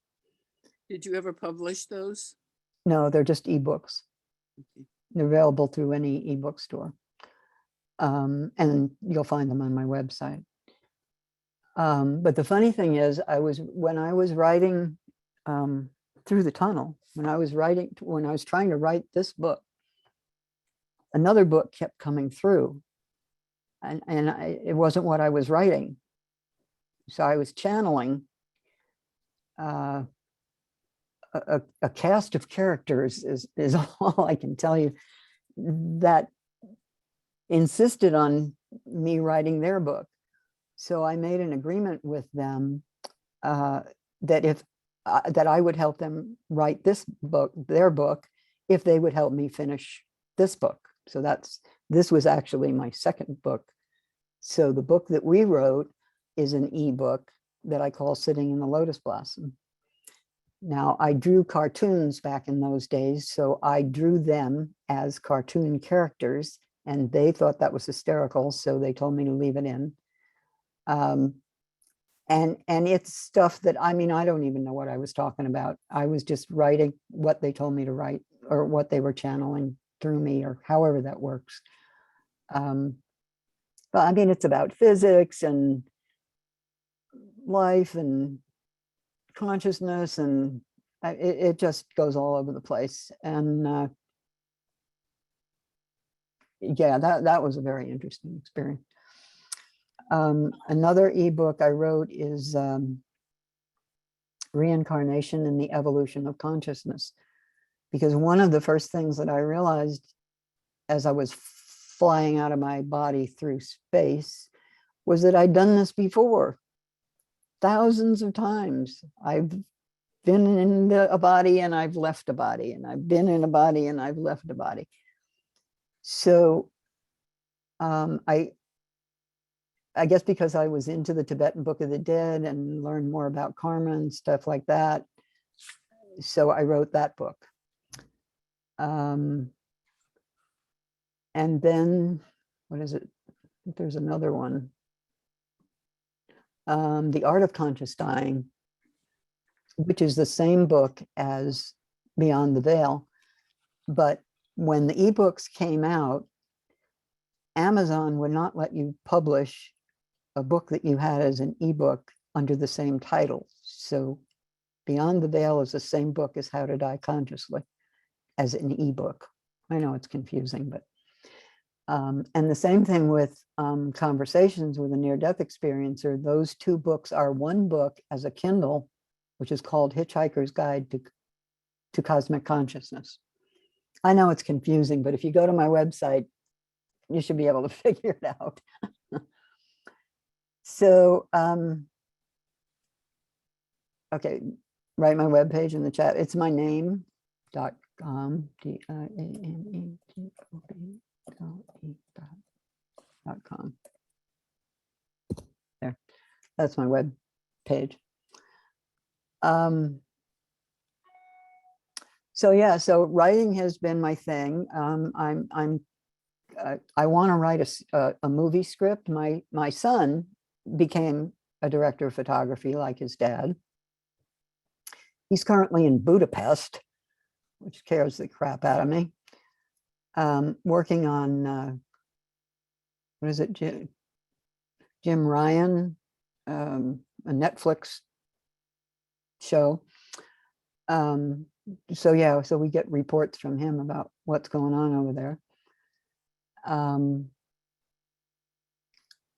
Did you ever publish those? No, they're just ebooks. Okay. They're available through any ebook store. And you'll find them on my website. But the funny thing is, when I was writing Through the Tunnel, when I was trying to write this book, another book kept coming through, and it wasn't what I was writing. So I was channeling a cast of characters is all I can tell you that insisted on me writing their book. So I made an agreement with them that I would help them write their book, if they would help me finish this book. So this was actually my second book. So the book that we wrote is an ebook that I call Sitting in the Lotus Blossom. Now, I drew cartoons back in those days, so I drew them as cartoon characters, and they thought that was hysterical, so they told me to leave it in. And it's stuff that, I don't even know what I was talking about. I was just writing what they told me to write, or what they were channeling through me, or however that works. But it's about physics and life and consciousness, and it just goes all over the place. And yeah, that was a very interesting experience. Another ebook I wrote is Reincarnation and the Evolution of Consciousness. because one of the first things that I realized as I was flying out of my body through space was that I'd done this before. Thousands of times. I've been in a body and I've left a body, and I've been in a body and I've left a body. So I guess because I was into the Tibetan Book of the Dead and learned more about karma and stuff like that, so I wrote that book. And then, what is it? I think there's another one. The Art of Conscious Dying, which is the same book as Beyond the Veil. But when the ebooks came out, Amazon would not let you publish a book that you had as an ebook under the same title. So Beyond the Veil is the same book as How to Die Consciously as an ebook. I know it's confusing, but and the same thing with Conversations with a Near-Death Experiencer. Those two books are one book as a Kindle, which is called Hitchhiker's Guide to Cosmic Consciousness. I know it's confusing, but if you go to my website, you should be able to figure it out. So, okay, write my webpage in the chat. It's my name.com, DIANEGOBLE.com. There, that's my web page. So yeah, so writing has been my thing. I want to write a movie script. My son became a director of photography like his dad. He's currently in Budapest, which scares the crap out of me, working on, what is it, Jim Ryan, a Netflix show. So yeah, so we get reports from him about what's going on over there.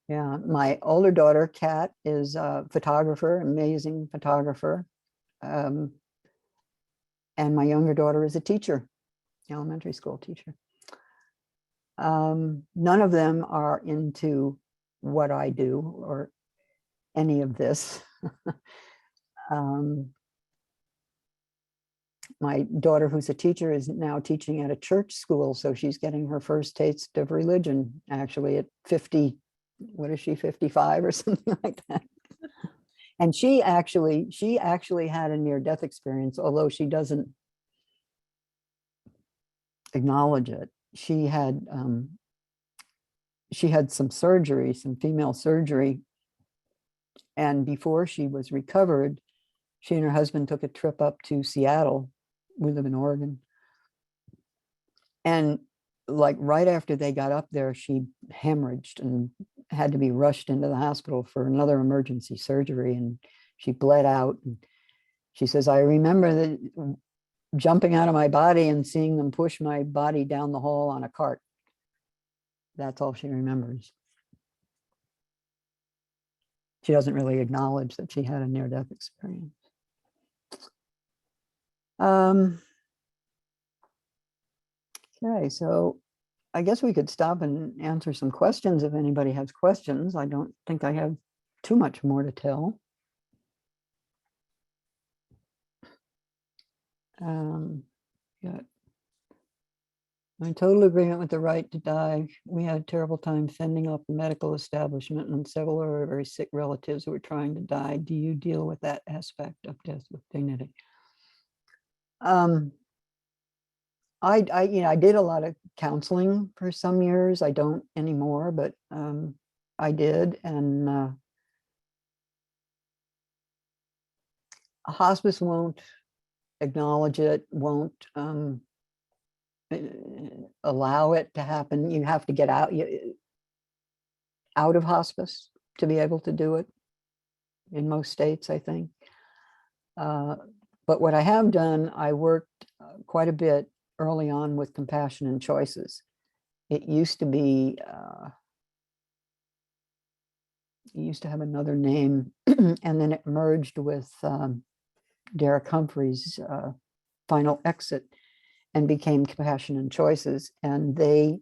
Yeah, my older daughter, Kat, is a photographer, amazing photographer. And my younger daughter is a teacher, elementary school teacher. None of them are into what I do or any of this. My daughter, who's a teacher, is now teaching at a church school, so she's getting her first taste of religion, actually, at 50, what is she, 55 or something like that. And she actually had a near-death experience, although she doesn't acknowledge it. She had some surgery, some female surgery, and before she was recovered, she and her husband took a trip up to Seattle. We live in Oregon. And like right after they got up there, she hemorrhaged and had to be rushed into the hospital for another emergency surgery. And she bled out. And she says, I remember that jumping out of my body and seeing them push my body down the hall on a cart. That's all she remembers. She doesn't really acknowledge that she had a near-death experience. Okay, so I guess we could stop and answer some questions if anybody has questions. I don't think I have too much more to tell. Yeah. I'm in total agreement with the right to die. We had a terrible time fending off the medical establishment, and several of our very sick relatives who were trying to die. Do you deal with that aspect of death with dignity? I did a lot of counseling for some years. I don't anymore, but I did. And hospice won't acknowledge it, won't allow it to happen. You have to get out of hospice to be able to do it in most states, I think. But what I have done, I worked quite a bit early on with Compassion and Choices. It used to be, it used to have another name, and then it merged with Derek Humphrey's Final Exit. and became Compassion and Choices, and they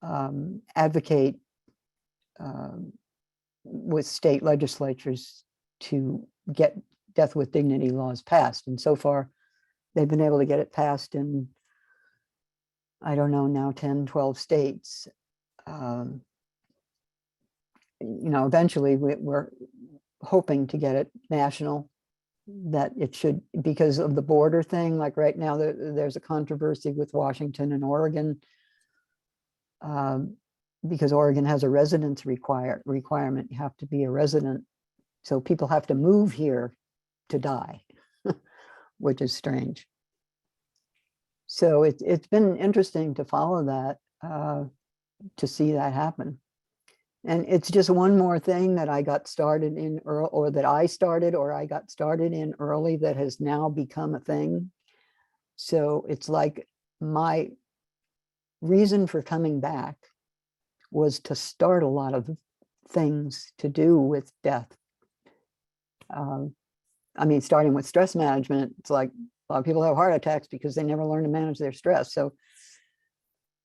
advocate with state legislatures to get death with dignity laws passed. And so far, they've been able to get it passed in, I don't know, now 10, 12 states. Eventually we're hoping to get it national, that it should, because of the border thing, like right now there's a controversy with Washington and Oregon, because Oregon has a residence requirement. You have to be a resident. So people have to move here to die, which is strange. So it's been interesting to follow that, to see that happen. And it's just one more thing that I got started in early, or that I started, or I got started in early, that has now become a thing. So it's like my reason for coming back was to start a lot of things to do with death. I mean, starting with stress management, it's like a lot of people have heart attacks because they never learn to manage their stress. So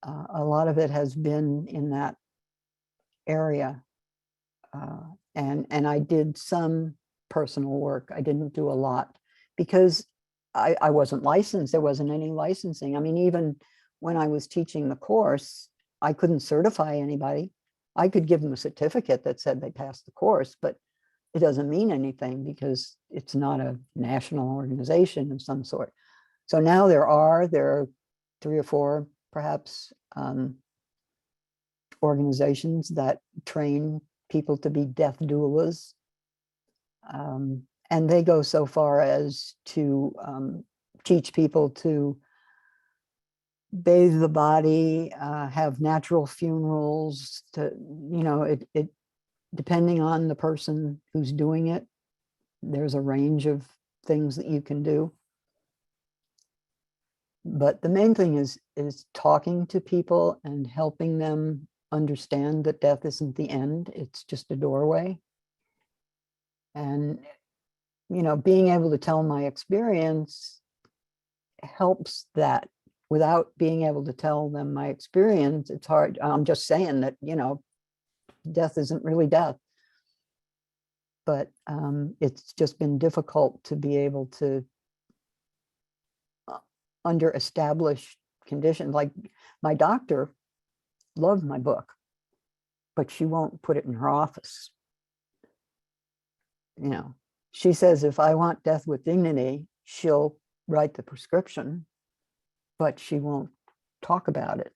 a lot of it has been in that area. And I did some personal work. I didn't do a lot because I wasn't licensed. There wasn't any licensing. I mean, even when I was teaching the course, I couldn't certify anybody. I could give them a certificate that said they passed the course, but it doesn't mean anything because it's not a national organization of some sort. So now there are 3 or 4 perhaps organizations that train people to be death doulas. And they go so far as to teach people to bathe the body, have natural funerals, to, it depending on the person who's doing it, there's a range of things that you can do. But the main thing is talking to people and helping them understand that death isn't the end, it's just a doorway. And, being able to tell my experience helps that. Without being able to tell them my experience, it's hard. I'm just saying that, death isn't really death. But it's just been difficult to be able to, under established conditions, like my doctor loved my book, but she won't put it in her office. She says, if I want death with dignity, she'll write the prescription, but she won't talk about it.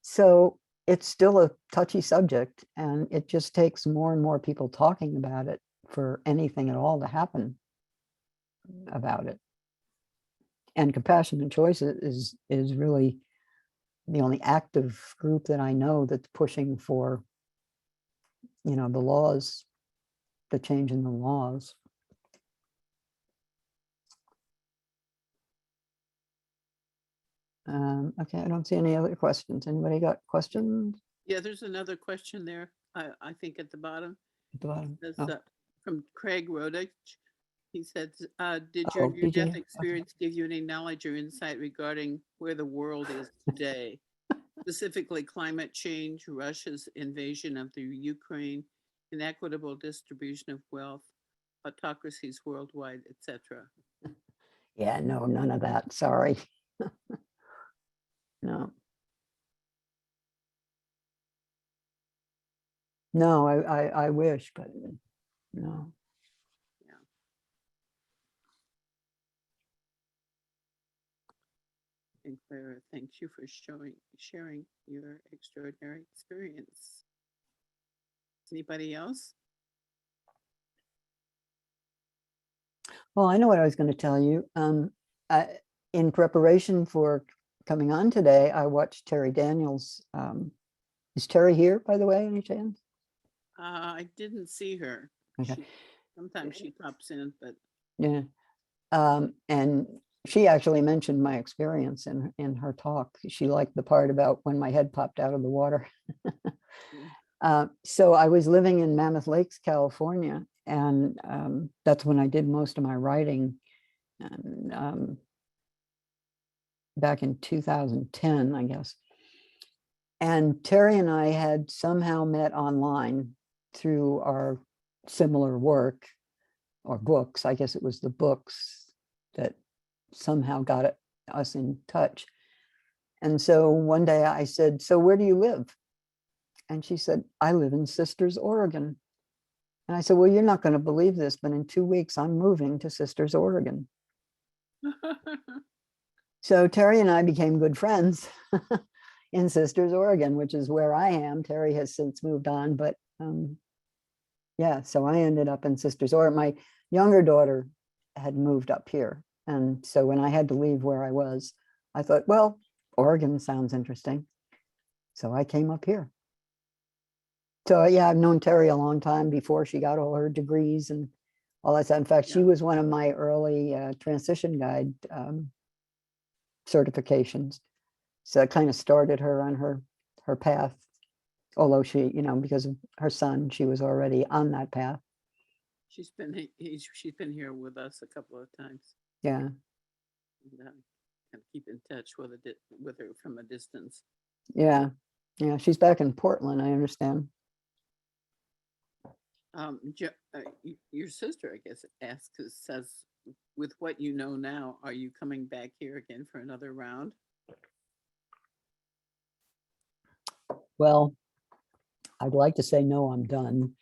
So it's still a touchy subject, and it just takes more and more people talking about it for anything at all to happen about it. And Compassion and Choice is really the only active group that I know that's pushing for, the laws, the change in the laws. Okay, I don't see any other questions. Anybody got questions Yeah, there's another question there, I think at the bottom. at the bottom? That's Oh, from Craig Rodich. He said, did Oh, your did you? near-death Okay. experience give you any knowledge or insight regarding where the world is today? Specifically climate change, Russia's invasion of the Ukraine, inequitable distribution of wealth, autocracies worldwide, etc. Yeah, no, none of that. Sorry. No. No, I wish, but no. And Clara, thank you for sharing your extraordinary experience. Anybody else? Well, I know what I was going to tell you. In preparation for coming on today, I watched Terry Daniels. Is Terry here, by the way, any chance? I didn't see her. Okay. Sometimes she pops in, but Yeah. And she actually mentioned my experience in her talk. She liked the part about when my head popped out of the water. So I was living in Mammoth Lakes, California, and that's when I did most of my writing. And back in 2010, I guess. And Terry and I had somehow met online through our similar work or books. I guess it was the books that somehow got us in touch. And so one day I said, "So where do you live?" And she said, "I live in Sisters, Oregon." And I said, "Well, you're not going to believe this, but in 2 weeks, I'm moving to Sisters, Oregon." So Terry and I became good friends in Sisters, Oregon, which is where I am. Terry has since moved on, but yeah, so I ended up in Sisters, Oregon. My younger daughter had moved up here. And so when I had to leave where I was, I thought, well, Oregon sounds interesting. So I came up here. So yeah, I've known Terry a long time before she got all her degrees and all that stuff. In fact, she Yeah. was one of my early transition guide certifications. So it kind of started her on her path. Although she, because of her son, she was already on that path. She's been here with us a couple of times. Yeah. And, kind of keep in touch with her from a distance. Yeah. Yeah. She's back in Portland, I understand. Your sister, I guess, says, with what you know now, are you coming back here again for another round? Well, I'd like to say no, I'm done.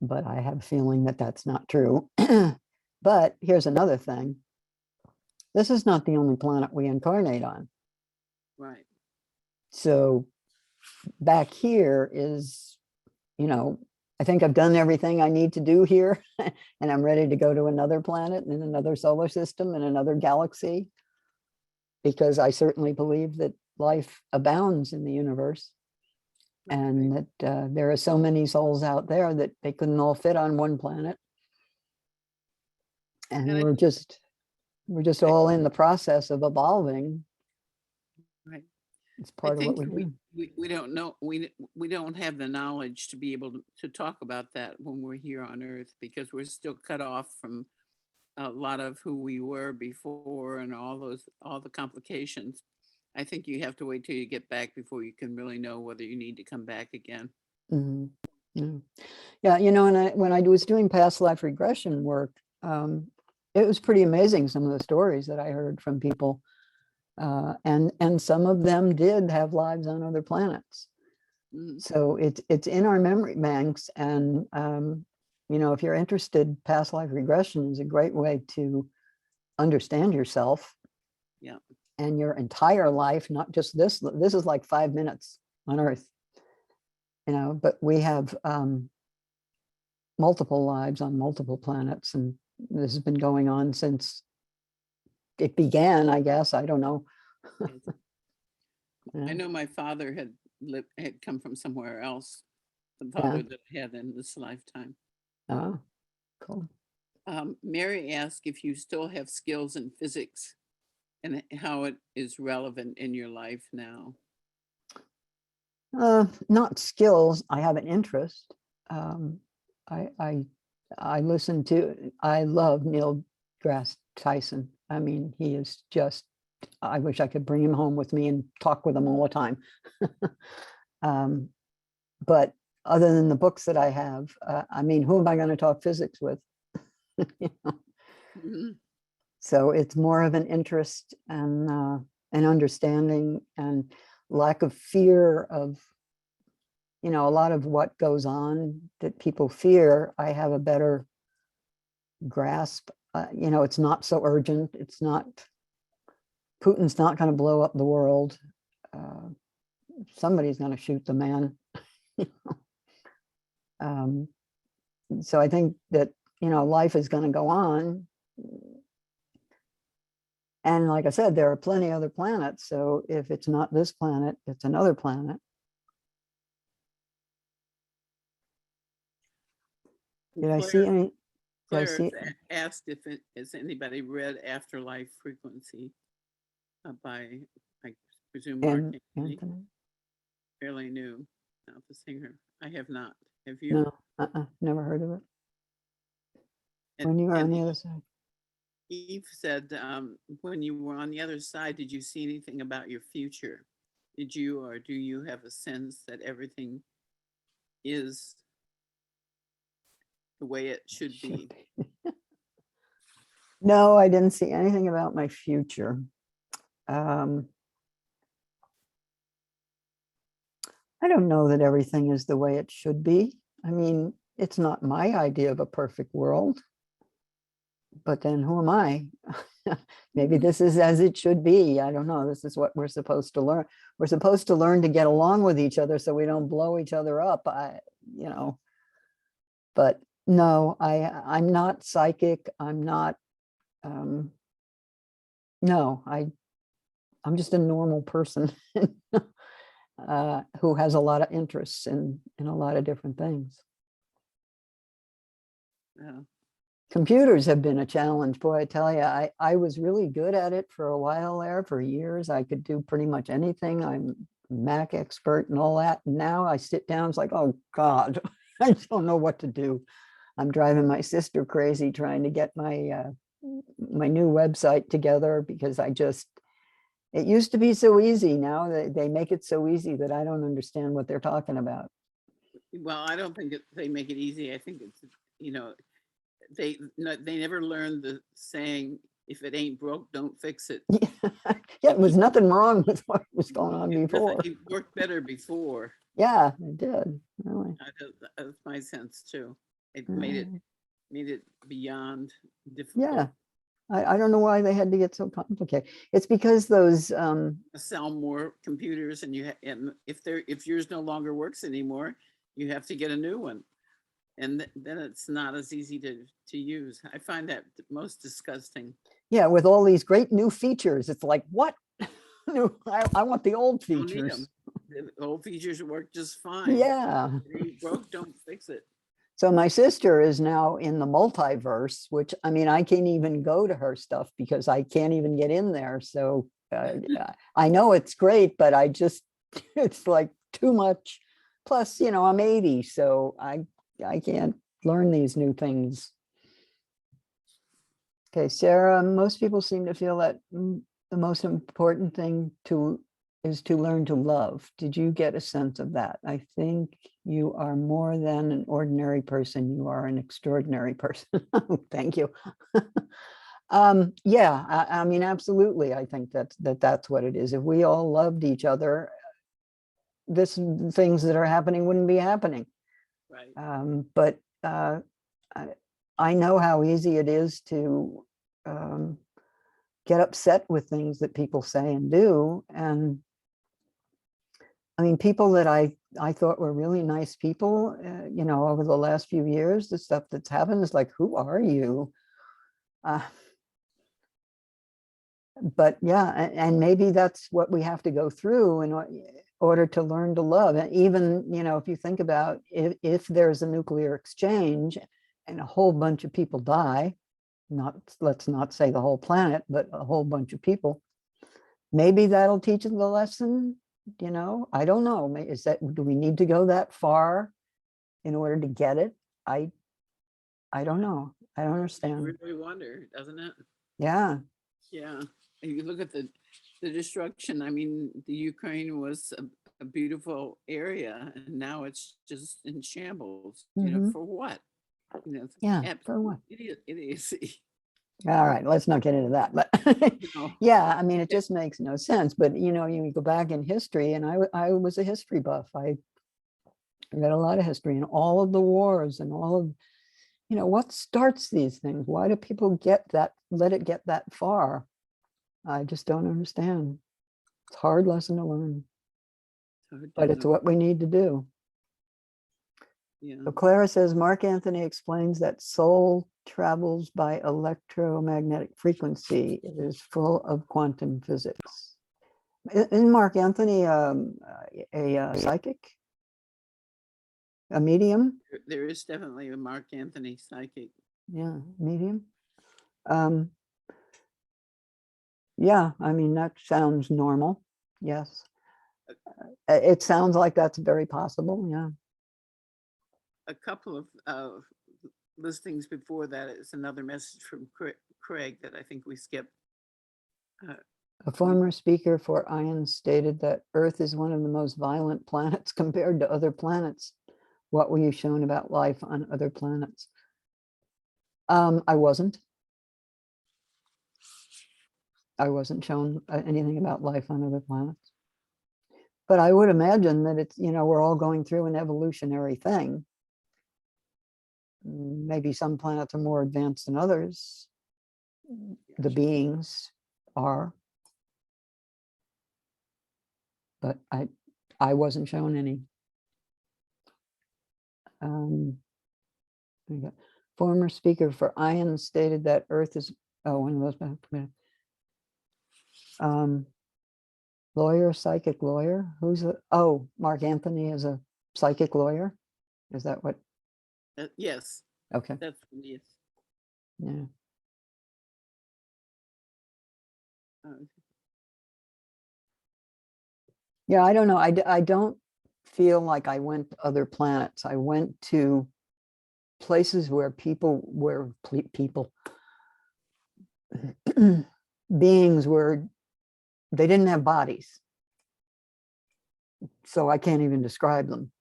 But I have a feeling that that's not true. But here's another thing. This is not the only planet we incarnate on. Right. So back here is, I think I've done everything I need to do here, and I'm ready to go to another planet in another solar system in another galaxy, because I certainly believe that life abounds in the universe, and that there are so many souls out there that they couldn't all fit on one planet. And And we're just all in the process of evolving. Right. It's I part of what think we do. we don't know, we don't have the knowledge to be able to talk about that when we're here on Earth, because we're still cut off from a lot of who we were before and all the complications. I think you have to wait till you get back before you can really know whether you need to come back again. Mhm. Yeah, and when I was doing past life regression work, it was pretty amazing, some of the stories that I heard from people. And some of them did have lives on other planets. Mhm. So it's in our memory banks. And, if you're interested, past life regression is a great way to understand yourself. Yeah. And your entire life, not just this. This is like 5 minutes on Earth, but we have multiple lives on multiple planets. And this has been going on since it began, I guess. I don't know. I Yeah. know my father had come from somewhere else, the Yeah. father that I had in this lifetime. Oh, cool. Mary asked if you still have skills in physics and how it is relevant in your life now. Not skills. I have an interest. I I love Neil deGrasse Tyson. I mean, he is just, I wish I could bring him home with me and talk with him all the time. But other than the books that I have, I mean, who am I going to talk physics with? Mhm. So it's more of an interest and an understanding and lack of fear of, a lot of what goes on that people fear. I have a better grasp. It's not so urgent. Putin's not going to blow up the world. Somebody's going to shoot the man. So I think that, life is going to go on. And like I said, there are plenty of other planets. So if it's not this planet, it's another planet. Did I see any? Did I Claire see? asked if has anybody read Afterlife Frequency by, I presume, Mark Anthony. Anthony? Fairly new, not the singer. I have not. Have you? No, never heard of it. And- When you were on and the other side. Eve said, when you were on the other side, did you see anything about your future? Did you, or do you have a sense that everything is the way it should be? No, I didn't see anything about my future. I don't know that everything is the way it should be. I mean, it's not my idea of a perfect world, but then who am I? Maybe this is as it should be. I don't know. This is what we're supposed to learn. We're supposed to learn to get along with each other so we don't blow each other up. But no, I'm not psychic. I'm not, no, I'm just a normal person who has a lot of interests in a lot of different things. Yeah. Computers have been a challenge, boy, I tell you. I was really good at it for a while there, for years. I could do pretty much anything. I'm a Mac expert and all that. Now I sit down, it's like, oh God, I don't know what to do. I'm driving my sister crazy trying to get my my new website together because it used to be so easy. Now they make it so easy that I don't understand what they're talking about. Well, I don't think they make it easy. I think it's, they never learned the saying, if it ain't broke, don't fix it. Yeah, it was nothing wrong with what was going on before. It worked better before. Yeah, it did. Really. That's my sense too. It Mm. made it beyond difficult. Yeah, I don't know why they had to get so complicated. It's because those Sell more computers, and and if yours no longer works anymore, you have to get a new one, and then it's not as easy to use. I find that most disgusting. yeah, with all these great new features, it's like, what? No, I want the old Don't need features. them. The old features work just fine. Yeah. If it ain't broke, don't fix it. So my sister is now in the multiverse, which, I mean, I can't even go to her stuff because I can't even get in there. So I know it's great, but it's like too much. Plus, I'm 80, so I can't learn these new things. Okay, Sarah, most people seem to feel that the most important thing is to learn to love. Did you get a sense of that? I think you are more than an ordinary person. You are an extraordinary person. Thank you. Yeah, I mean, absolutely. I think that's what it is. If we all loved each other, things that are happening wouldn't be happening. Right. But I know how easy it is to get upset with things that people say and do. And I mean, people that I thought were really nice people, over the last few years, the stuff that's happened is like, who are you? But yeah, and maybe that's what we have to go through in order to learn to love. And even, if you think about if there's a nuclear exchange and a whole bunch of people die, let's not say the whole planet, but a whole bunch of people, maybe that'll teach them the lesson. I don't know. Do we need to go that far in order to get it? I don't know. I don't understand. You really wonder, doesn't it? Yeah. Yeah. And you look at the destruction. I mean, the Ukraine was a beautiful area, and now it's just in shambles. For what? Yeah. For what? Idiocy. All right, let's not get into that. But yeah, I mean, it just makes no sense. But you go back in history, and I was a history buff. I read a lot of history and all of the wars and all of, what starts these things? Why do people let it get that far? I just don't understand. It's a hard lesson to learn, but it's what we need to do. Yeah. So Clara says, Mark Anthony explains that soul travels by electromagnetic frequency. It is full of quantum physics. Isn't Mark Anthony a psychic? A medium? There is definitely a Mark Anthony psychic. Yeah, medium. Yeah, I mean, that sounds normal. Yes. It sounds like that's very possible. Yeah. A couple of listings before that is another message from Craig that I think we skipped. A former speaker for IANDS stated that Earth is one of the most violent planets compared to other planets. What were you shown about life on other planets? I wasn't. I wasn't shown anything about life on other planets. But I would imagine that it's, we're all going through an evolutionary thing. Maybe some planets are more advanced than others. The beings are. But I wasn't shown any. There you go. Former speaker for IANDS stated that Earth is, one of those, lawyer, psychic lawyer. Who's Mark Anthony is a psychic lawyer. Is that what? Yes, Okay. that's yes. Yeah. Yeah, I don't know. I don't feel like I went to other planets. I went to places where beings were, they didn't have bodies. So I can't even describe them.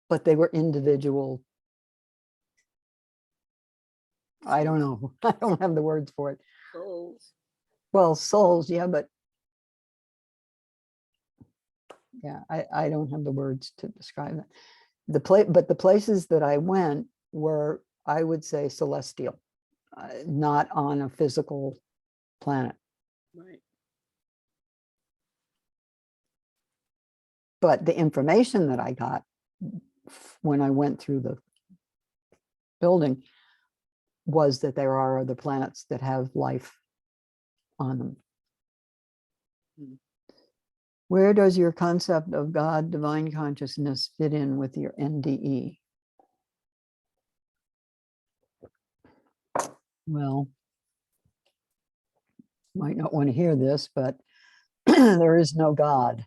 But they were individual. I don't know. I don't have the words for it. Souls. Well, souls, yeah, but yeah, I don't have the words to describe that. But the places that I went were, I would say, celestial, not on a physical planet. Right. But the information that I got when I went through the building was that there are other planets that have life on them. Hmm. Where does your concept of God, divine consciousness, fit in with your NDE? Well, might not want to hear this, but there is no God.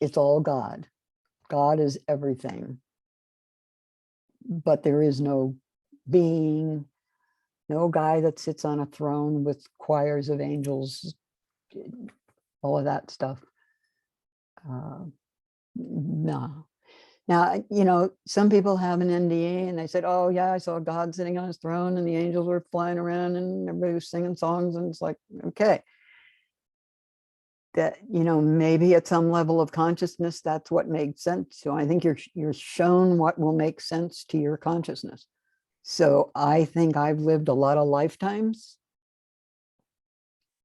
It's all God. God is everything. But there is no being, no guy that sits on a throne with choirs of angels, all of that stuff. No. Now, some people have an NDE and they said, oh yeah, I saw God sitting on his throne and the angels were flying around and everybody was singing songs, and it's like, okay. That, maybe at some level of consciousness, that's what made sense. So I think you're shown what will make sense to your consciousness. So I think I've lived a lot of lifetimes.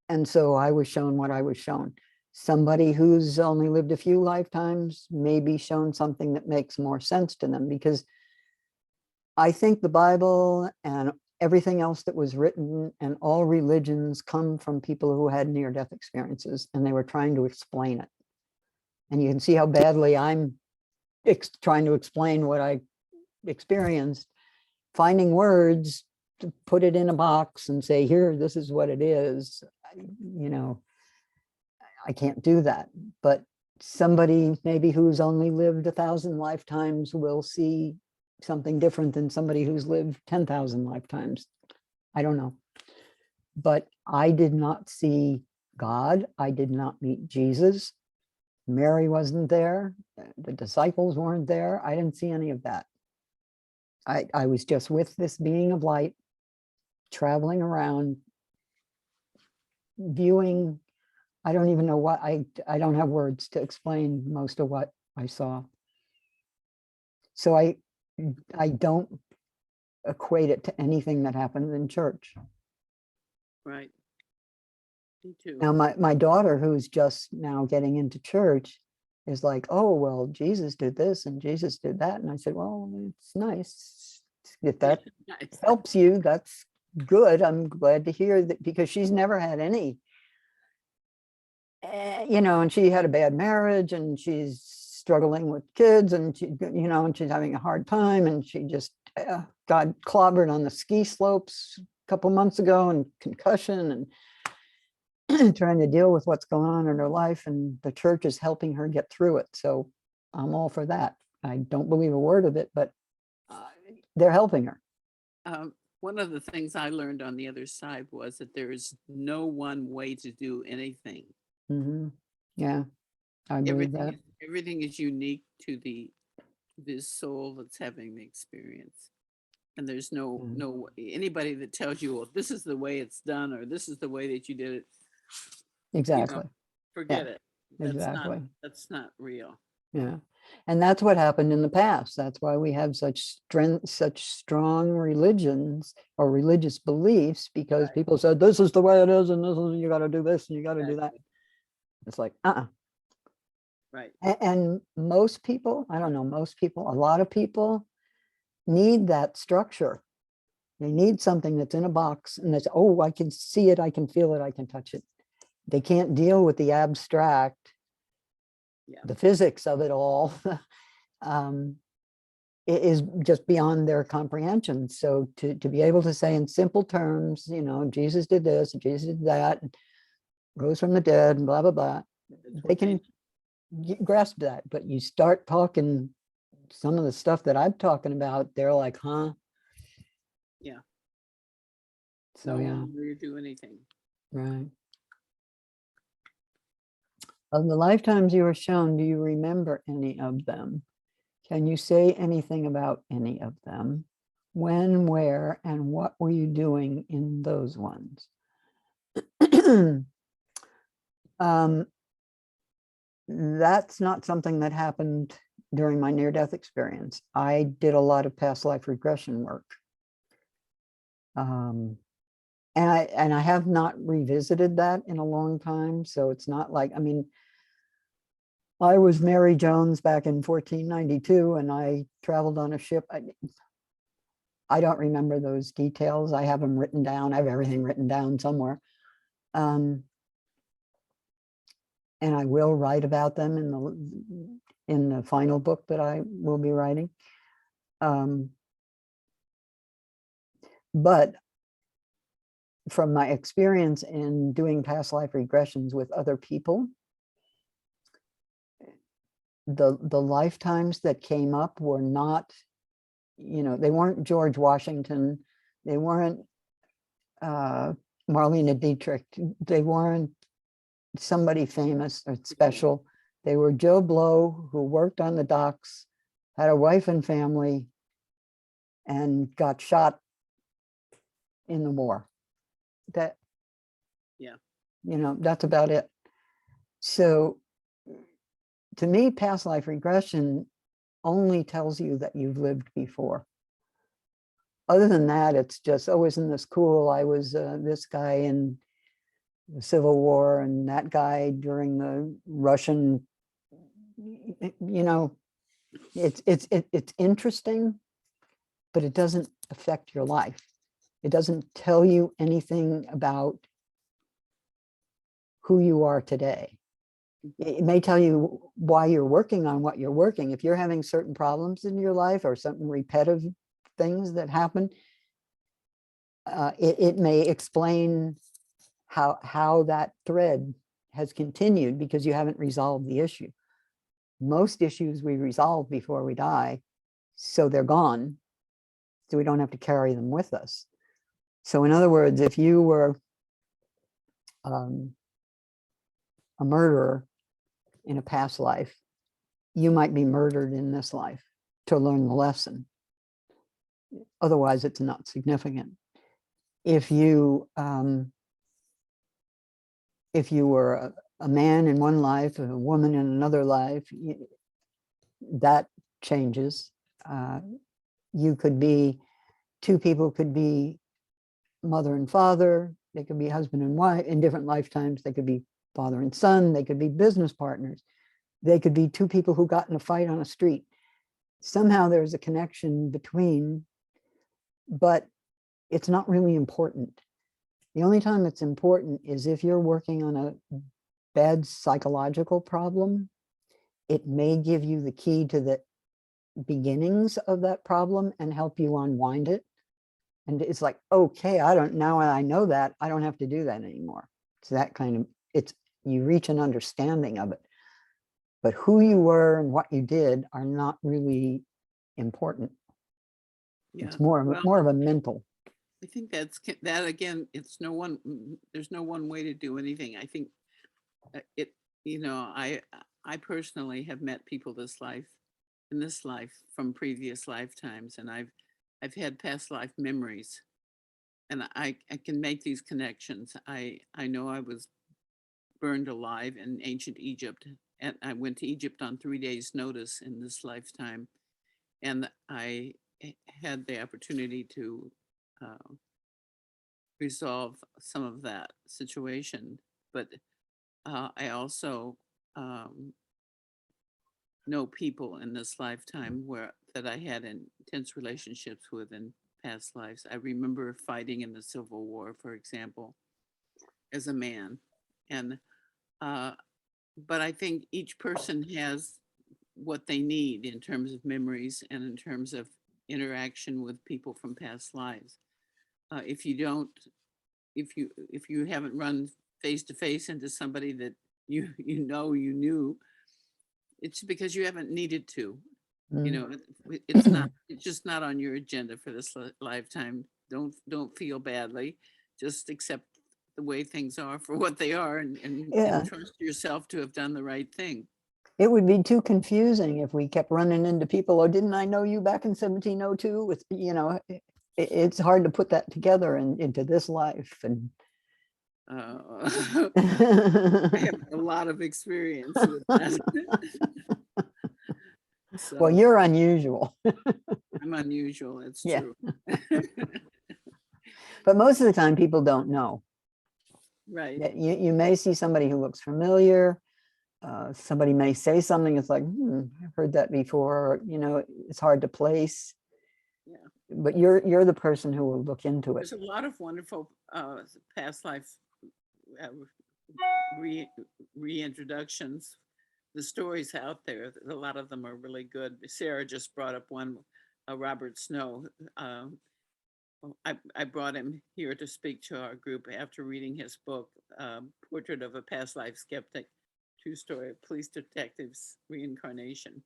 And so I was shown what I was shown. Somebody who's only lived a few lifetimes may be shown something that makes more sense to them, because I think the Bible and everything else that was written and all religions come from people who had near-death experiences, and they were trying to explain it. And you can see how badly I'm trying to explain what I experienced, finding words to put it in a box and say, here, this is what it is. I can't do that. But somebody maybe who's only lived 1,000 lifetimes will see something different than somebody who's lived 10,000 lifetimes. I don't know. But I did not see God. I did not meet Jesus. Mary wasn't there. The disciples weren't there. I didn't see any of that. I was just with this being of light, traveling around, viewing. I don't even know what, I don't have words to explain most of what I saw. So I don't equate it to anything that happened in church. Right. Me too. Now, my daughter, who's just now getting into church, is like, oh, well, Jesus did this and Jesus did that. And I said, well, it's nice. If that Nice. helps you, that's good. I'm glad to hear that, because she's never had any, and she had a bad marriage and she's struggling with kids, and and she's having a hard time, and she just got clobbered on the ski slopes a couple months ago, and concussion, and trying to deal with what's going on in her life, and the church is helping her get through it. So I'm all for that. I don't believe a word of it, but they're helping her. one of the things I learned on the other side was that there is no one way to do anything. Yeah, I believe that. Everything is unique to this soul that's having the experience. And there's no anybody that tells you, well, this is the way it's done, or this is the way that you did it. Exactly. Forget it. Exactly. That's not real. Yeah. And that's what happened in the past. That's why we have such strength, such strong religions or religious beliefs, because Right. people said, this is the way it is, and this is, you got to do this and you got to do that. Exactly. It's like, Right. And most people, I don't know, most people, a lot of people need that structure. They need something that's in a box and that's, oh, I can see it, I can feel it, I can touch it. They can't deal with the abstract, Yeah. the physics of it all. It is just beyond their comprehension. So to be able to say in simple terms, you know, Jesus did this, Jesus did that, rose from the dead, and blah, blah, blah, they can grasp that. But you start talking some of the stuff that I'm talking about, they're like, huh? Yeah. So no yeah, one will do anything. right. Of the lifetimes you were shown, do you remember any of them? Can you say anything about any of them? When, where, and what were you doing in those ones? That's not something that happened during my near-death experience. I did a lot of past life regression work. And I have not revisited that in a long time. So it's not like, I mean, I was Mary Jones back in 1492 and I traveled on a ship. I don't remember those details. I have them written down. I have everything written down somewhere. And I will write about them in the final book that I will be writing. But from my experience in doing past life regressions with other people, the lifetimes that came up were not, you know, they weren't George Washington, they weren't Marlene Dietrich, they weren't somebody famous or special. They were Joe Blow, who worked on the docks, had a wife and family, and got shot in the war. That, Yeah. you know, that's about it. So to me, past life regression only tells you that you've lived before. Other than that, it's just, oh, isn't this cool? I was this guy in the Civil War and that guy during the Russian, you know, it's interesting, but it doesn't affect your life. It doesn't tell you anything about who you are today. It may tell you why you're working on what you're working. If you're having certain problems in your life or certain repetitive things that happen, it may explain how that thread has continued because you haven't resolved the issue. Most issues we resolve before we die, so they're gone, so we don't have to carry them with us. So in other words, if you were a murderer in a past life, you might be murdered in this life to learn the lesson. Otherwise, it's not significant. If you were a man in one life, a woman in another life, that changes. You could be, two people could be mother and father, they could be husband and wife in different lifetimes, they could be father and son, they could be business partners, they could be two people who got in a fight on a street. Somehow there's a connection between, but it's not really important. The only time it's important is if you're working on a bad psychological problem, it may give you the key to the beginnings of that problem and help you unwind it. And it's like, okay, now I know that, I don't have to do that anymore. It's that kind of, you reach an understanding of it. But who you were and what you did are not really important. Yeah. It's more of a mental. I think that again, there's no one way to do anything. I think it, I personally have met people in this life from previous lifetimes, and I've had past life memories, and I can make these connections. I know I was burned alive in ancient Egypt, and I went to Egypt on 3 days' notice in this lifetime, and I had the opportunity to uh, resolve some of that situation. But I also know people in this lifetime that I had intense relationships with in past lives. I remember fighting in the Civil War, for example, as a man, and uh, but I think each person has what they need in terms of memories and in terms of interaction with people from past lives. If you don't, if you haven't run face to face into somebody that you knew, it's because you haven't needed to. You Mm. know, it's not. It's just not on your agenda for this lifetime. Don't feel badly. Just accept the way things are for what they are, Yeah, and trust yourself to have done the right thing. it would be too confusing if we kept running into people. Oh, didn't I know you back in 1702? With, it's hard to put that together into this life. And I have a lot of experience with that. well, So you're unusual, I'm unusual. It's Yeah. true. but most of the time people don't know. Right. Yeah, you may see somebody who looks familiar. Somebody may say something. It's like, I've heard that before. It's hard to place. Yeah. But you're the person who will look into it. There's a lot of wonderful past life uh, reintroductions. The stories out there, a lot of them are really good. Sarah just brought up one, Robert Snow. I brought him here to speak to our group after reading his book, Portrait of a Past Life Skeptic, true story of police detectives reincarnation.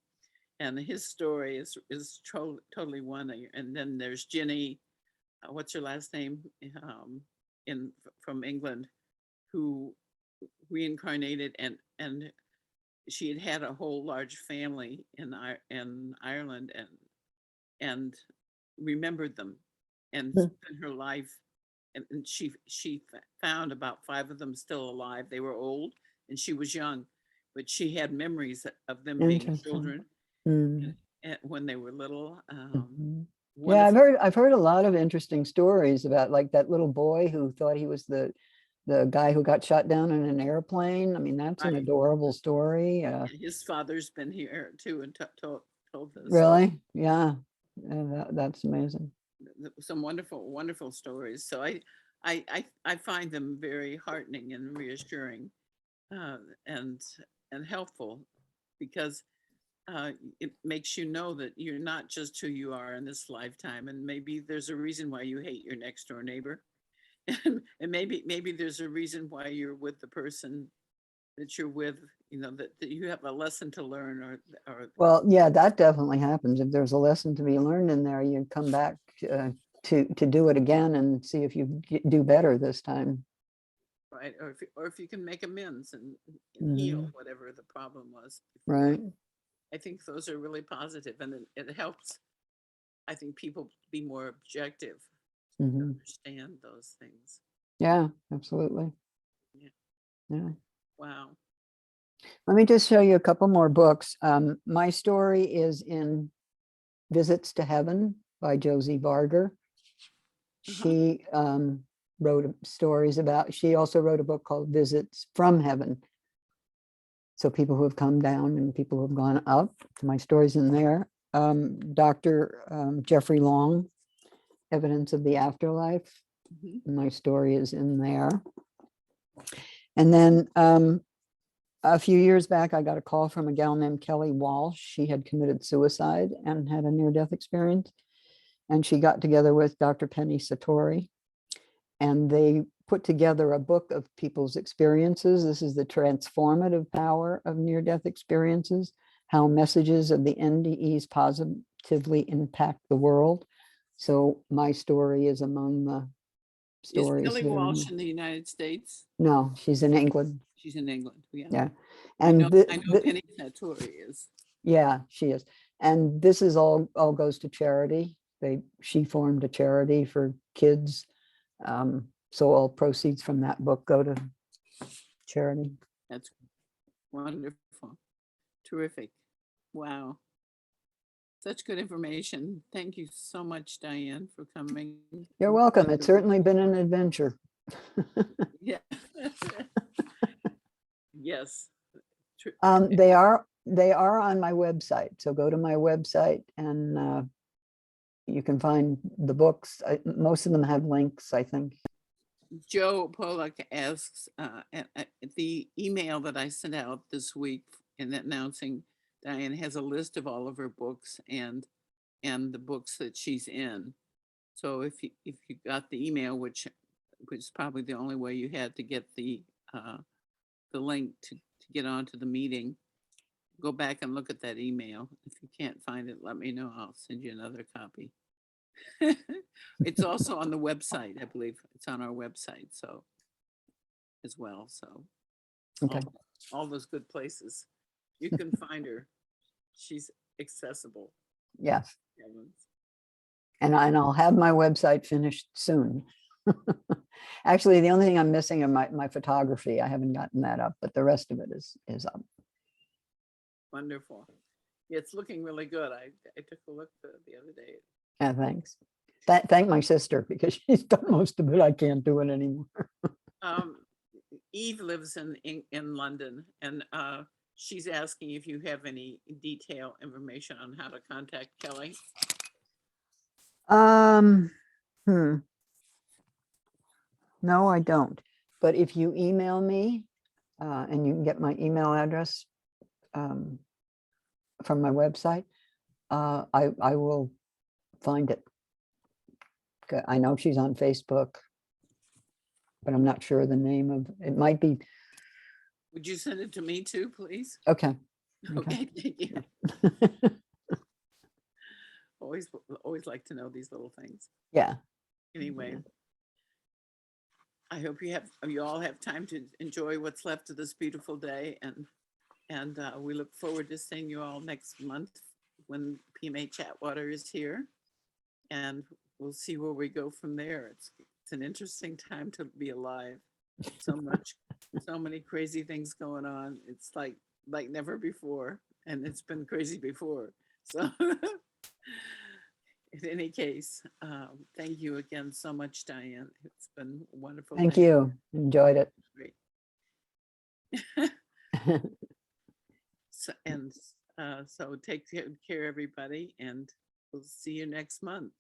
And his story is totally one. And then there's Ginny, what's her last name, in from England, who reincarnated, and she had had a whole large family in Ireland, and remembered them, and Hmm. spent her life, and she found about 5 of them still alive. They were old and she was young, but she had memories of them being Interesting. children Mm. and when they were little. Mhm. Yeah, Wonderful. I've heard a lot of interesting stories about, like, that little boy who thought he was the guy who got shot down in an airplane. I mean, that's an Right. adorable story. His father's been here too and told us Really? Yeah. That's amazing. some wonderful stories. So I find them very heartening and reassuring, uh, and helpful, because it makes you know that you're not just who you are in this lifetime, and maybe there's a reason why you hate your next door neighbor, and maybe there's a reason why you're with the person that you're with. That you have a lesson to learn, or Well, yeah, that definitely happens. If there's a lesson to be learned in there, you come back to do it again and see if you do better this time. right, or if you can make amends and heal Mhm. whatever the problem was before. Right. I think those are really positive, and it helps, I think, people be more objective to Mhm. understand those things. Yeah, absolutely. Yeah. Yeah. Wow. Let me just show you a couple more books. My story is in Visits to Heaven by Josie Varger. She wrote stories about, she also wrote a book called Visits from Heaven. So people who have come down and people who have gone up. My story's in there. Dr. Jeffrey Long, Evidence of the Afterlife. Mhm. My story is in there. And then a few years back, I got a call from a gal named Kelly Walsh. She had committed suicide and had a near-death experience. And she got together with Dr. Penny Satori, and they put together a book of people's experiences. This is the transformative power of near-death experiences, how messages of the NDEs positively impact the world. So my story is among the Is stories. Kelly that are in Walsh the- in the United States? No, she's in England. She's in England. Yeah. Yeah. I And know, the- I know the- Penny Sartori is. yeah, she is. And this is all goes to charity. She formed a charity for kids. So all proceeds from that book go to charity. That's wonderful. Terrific. Wow. Such good information. Thank you so much, Diane, for coming. You're welcome. It's certainly been an adventure. Yeah. Yes. They are on my website. So go to my website and you can find the books. Most of them have links, I think. Joe Pollock asks, the email that I sent out this week in announcing Diane has a list of all of her books and the books that she's in. So if you got the email, which is probably the only way you had to get the link to get onto the meeting, go back and look at that email. If you can't find it, let me know. I'll send you another copy. It's also on the website, I believe. It's on our website, so as well. So Okay. all those good places. You can find her. She's accessible. Yes. Heavens. And I'll have my website finished soon. Actually, the only thing I'm missing are my photography. I haven't gotten that up, but the rest of it is up. Wonderful. Yeah, it's looking really good. I took a look the other day. Yeah, thanks. Thank my sister because she's done most of it. I can't do it anymore. Eve lives in London, and she's asking if you have any detailed information on how to contact Kelly. No, I don't. But if you email me, and you can get my email address from my website, I will find it. I know she's on Facebook, but I'm not sure the name of it. Might be. Would you send it to me too, please? Okay. Okay, thank you. Always like to know these little things. Yeah. Anyway, I hope you all have time to enjoy what's left of this beautiful day, and we look forward to seeing you all next month when PMA Chatwater is here, and we'll see where we go from there. It's an interesting time to be alive. So many crazy things going on. It's like never before, and it's been crazy before. So in any case, thank you again so much, Diane. It's been wonderful. Thank you. Enjoyed it. Great. So take care, everybody, and we'll see you next month.